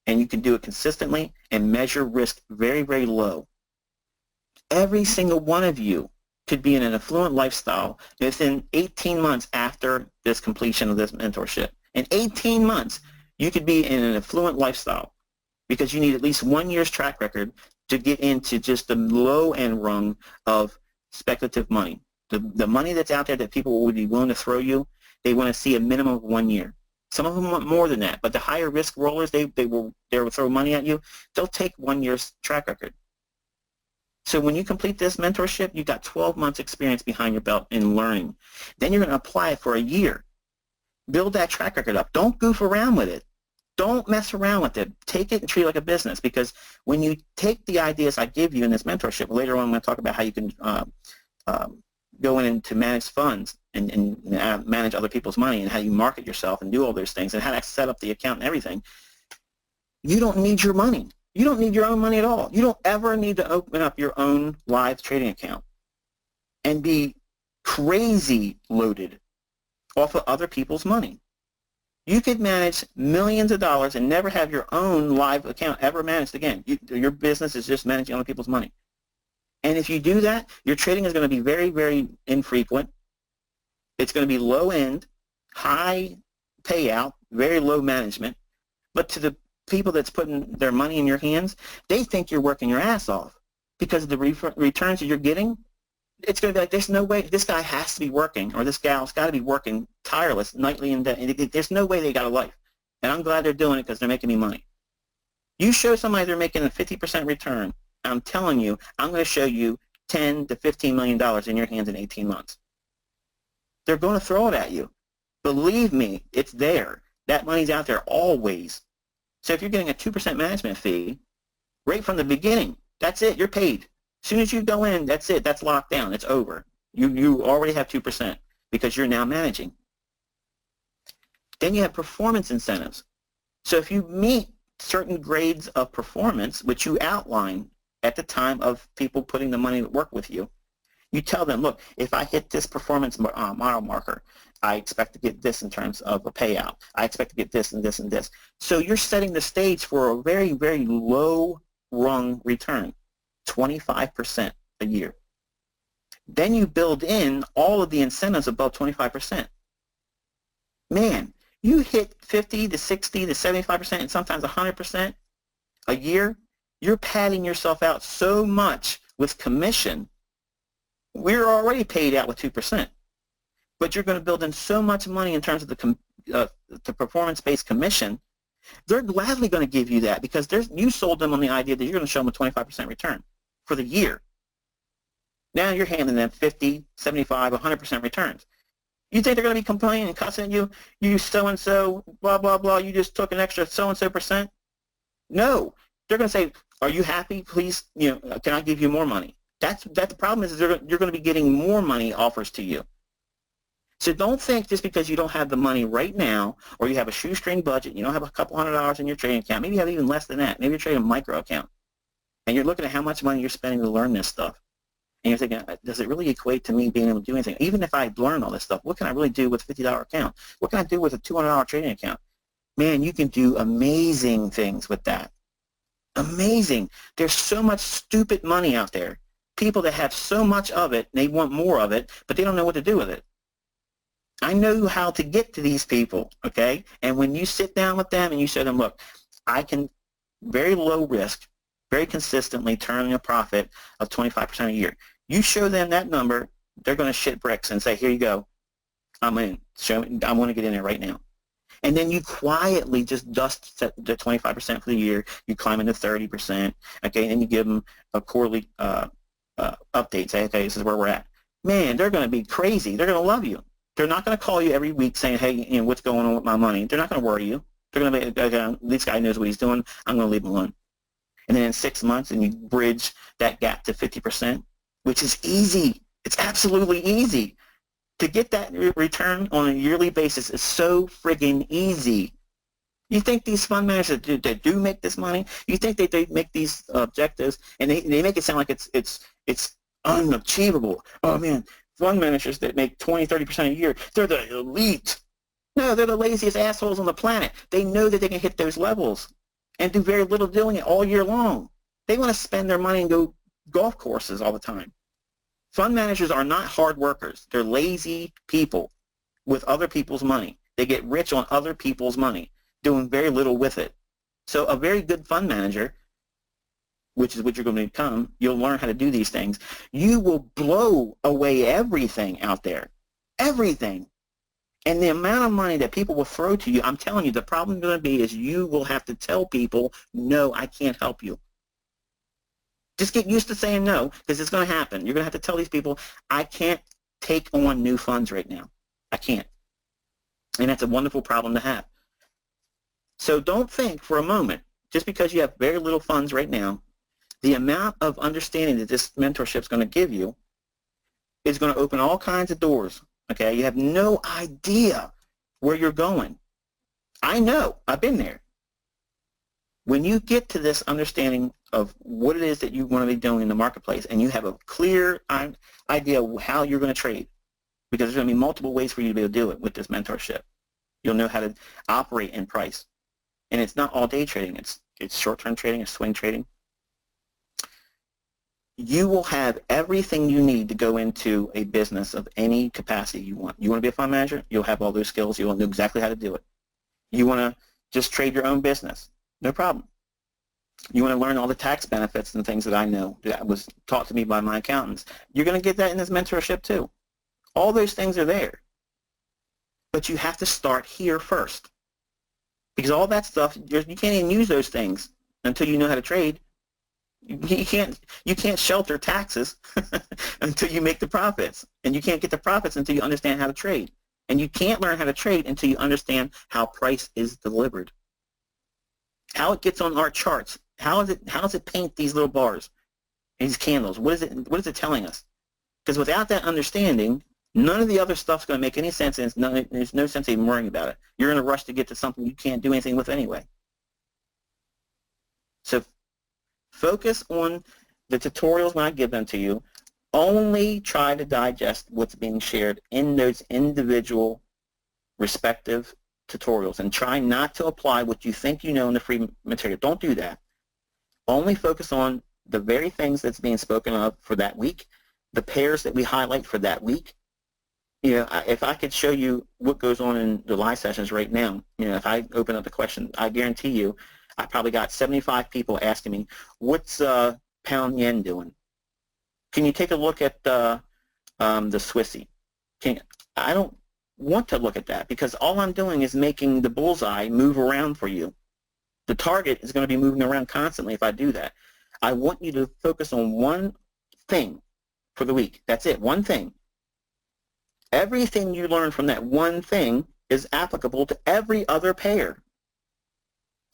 and you can do it consistently and measure risk very, very low, every single one of you could be in an affluent lifestyle within 18 months after this completion of this mentorship. In 18 months, you could be in an affluent lifestyle because you need at least 1 year's track record to get into just the low-end rung of speculative money. The money that's out there that people would be willing to throw you, they want to see a minimum of 1 year. Some of them want more than that, but the higher risk rollers, they will throw money at you. They'll take 1 year's track record. So when you complete this mentorship, you've got 12 months experience behind your belt in learning. Then you're going to apply it for a year. Build that track record up. Don't goof around with it. Don't mess around with it. Take it and treat it like a business, because when you take the ideas I give you in this mentorship, later on I'm going to talk about how you can go in and to manage funds and manage other people's money and how you market yourself and do all those things and how to set up the account and everything. You don't need your money. You don't need your own money at all. You don't ever need to open up your own live trading account and be crazy loaded off of other people's money. You could manage millions of dollars and never have your own live account ever managed again. Your business is just managing other people's money. And if you do that, your trading is going to be very, very infrequent. It's going to be low end, high payout, very low management. But to the people that's putting their money in your hands, they think you're working your ass off because of the returns that you're getting. It's going to be like, there's no way, this guy has to be working, or this gal's got to be working tireless nightly and day. There's no way they got a life. And I'm glad they're doing it because they're making me money. You show somebody they're making a 50% return, I'm telling you, I'm going to show you $10 to $15 million in your hands in 18 months. They're going to throw it at you. Believe me, it's there. That money's out there always. So if you're getting a 2% management fee, right from the beginning, that's it. You're paid. As soon as you go in, that's it. That's locked down. It's over. You already have 2% because you're now managing. Then you have performance incentives. So if you meet certain grades of performance, which you outline at the time of people putting the money to work with you, you tell them, look, if I hit this performance mile marker, I expect to get this in terms of a payout. I expect to get this and this and this. So you're setting the stage for a very, very low-rung return, 25% a year. Then you build in all of the incentives above 25%. Man, you hit 50 to 60 to 75% and sometimes 100% a year, you're padding yourself out so much with commission. We're already paid out with 2%, but you're going to build in so much money in terms of the performance-based commission. They're gladly going to give you that because you sold them on the idea that you're going to show them a 25% return for the year. Now you're handing them 50, 75, 100% returns. You think they're going to be complaining and cussing at you? You so-and-so, blah, blah, blah, you just took an extra so-and-so percent? No. They're going to say, are you happy? Please, can I give you more money? That's the problem is you're going to be getting more money offers to you. So don't think just because you don't have the money right now or you have a shoestring budget, you don't have a couple $100 in your trading account, maybe you have even less than that. Maybe you're trading a micro account. And you're looking at how much money you're spending to learn this stuff. And you're thinking, does it really equate to me being able to do anything? Even if I learn all this stuff, what can I really do with a $50 account? What can I do with a $200 trading account? Man, you can do amazing things with that. Amazing. There's so much stupid money out there. People that have so much of it, they want more of it, but they don't know what to do with it. I know how to get to these people, okay? And when you sit down with them and you show them, look, I can very low risk, very consistently turn a profit of 25% a year. You show them that number, they're going to shit bricks and say, here you go. I'm in. Show me, I want to get in there right now. And then you quietly just dust the 25% for the year. You climb into 30%, okay? And you give them a quarterly update. Say, okay, this is where we're at. Man, they're going to be crazy. They're going to love you. They're not going to call you every week saying, hey, what's going on with my money? They're not going to worry you. They're going to be, okay, this guy knows what he's doing. I'm going to leave him alone. And then in 6 months, and you bridge that gap to 50%, which is easy. It's absolutely easy. To get that return on a yearly basis is so friggin' easy. You think these fund managers that do make this money, you think that they make these objectives, and they make it sound like it's unachievable. Oh, man, fund managers that make 20, 30% a year, they're the elite. No, they're the laziest assholes on the planet. They know that they can hit those levels and do very little doing it all year long. They want to spend their money and go golf courses all the time. Fund managers are not hard workers. They're lazy people with other people's money. They get rich on other people's money, doing very little with it. So a very good fund manager, which is what you're going to become, you'll learn how to do these things. You will blow away everything out there. Everything. And the amount of money that people will throw to you, I'm telling you, the problem going to be is you will have to tell people, no, I can't help you. Just get used to saying no, because it's going to happen. You're going to have to tell these people, I can't take on new funds right now. I can't. And that's a wonderful problem to have. So don't think for a moment, just because you have very little funds right now, the amount of understanding that this mentorship is going to give you is going to open all kinds of doors. Okay, you have no idea where you're going. I know. I've been there. When you get to this understanding of what it is that you want to be doing in the marketplace and you have a clear idea of how you're going to trade, because there's going to be multiple ways for you to be able to do it with this mentorship. You'll know how to operate in price. And it's not all day trading. It's short-term trading, it's swing trading. You will have everything you need to go into a business of any capacity you want. You want to be a fund manager? You'll have all those skills. You'll know exactly how to do it. You want to just trade your own business? No problem. You want to learn all the tax benefits and things that I know that was taught to me by my accountants. You're going to get that in this mentorship too. All those things are there. But you have to start here first. Because all that stuff, you can't even use those things until you know how to trade. You can't shelter taxes until you make the profits. And you can't get the profits until you understand how to trade. And you can't learn how to trade until you understand how price is delivered. How it gets on our charts. How does it paint these little bars, these candles? What is it telling us? Because without that understanding, none of the other stuff's going to make any sense, and there's no sense even worrying about it. You're in a rush to get to something you can't do anything with anyway. So focus on the tutorials when I give them to you. Only try to digest what's being shared in those individual respective tutorials, and try not to apply what you think you know in the free material. Don't do that. Only focus on the very things that's being spoken of for that week, the pairs that we highlight for that week. You know, if I could show you what goes on in the live sessions right now, you know, if I open up the question, I guarantee you, I probably got 75 people asking me, what's pound yen doing? Can you take a look at the Swissy? I don't want to look at that, because all I'm doing is making the bullseye move around for you. The target is going to be moving around constantly if I do that. I want you to focus on one thing for the week. That's it, one thing. Everything you learn from that one thing is applicable to every other pair.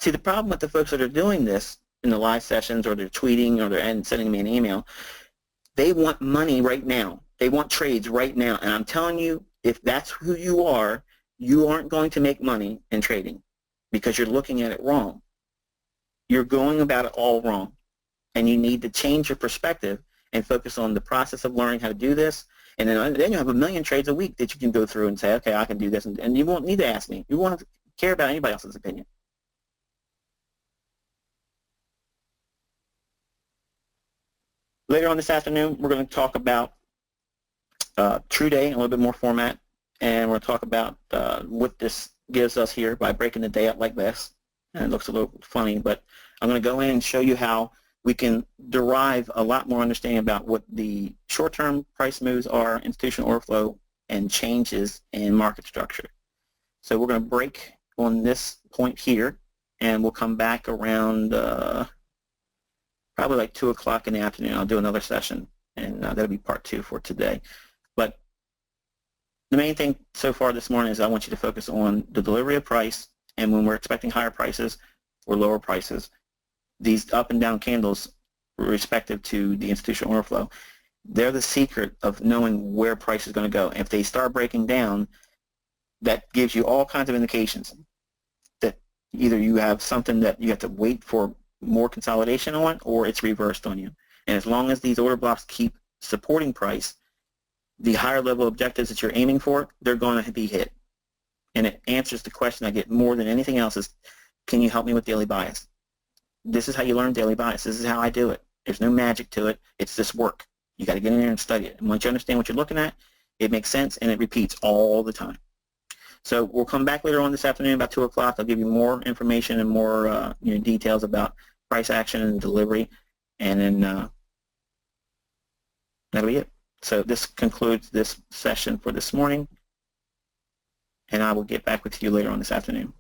See, the problem with the folks that are doing this in the live sessions, or they're tweeting, or they're sending me an email, they want money right now. They want trades right now. And I'm telling you, if that's who you aren't going to make money in trading, because you're looking at it wrong. You're going about it all wrong. And you need to change your perspective and focus on the process of learning how to do this. And then you have a million trades a week that you can go through and say, okay, I can do this. And you won't need to ask me. You won't care about anybody else's opinion. Later on this afternoon, we're going to talk about True Day in a little bit more format. And we're going to talk about what this gives us here by breaking the day up like this. And it looks a little funny, but I'm going to go in and show you how we can derive a lot more understanding about what the short-term price moves are, institutional order flow, and changes in market structure. So we're going to break on this point here, and we'll come back around probably like 2 o'clock in the afternoon. I'll do another session, and that'll be part 2 for today. But the main thing so far this morning is I want you to focus on the delivery of price, and when we're expecting higher prices or lower prices, these up and down candles respective to the institutional order flow, they're the secret of knowing where price is going to go. And if they start breaking down, that gives you all kinds of indications that either you have something that you have to wait for more consolidation on, or it's reversed on you. And as long as these order blocks keep supporting price, the higher level objectives that you're aiming for, they're going to be hit. And it answers the question I get more than anything else is, can you help me with daily bias? This is how you learn daily bias. This is how I do it. There's no magic to it. It's just work. You got to get in there and study it. And once you understand what you're looking at, it makes sense and it repeats all the time. So we'll come back later on this afternoon about 2 o'clock. I'll give you more information and more details about price action and delivery, and then that'll be it. So this concludes this session for this morning, and I will get back with you later on this afternoon.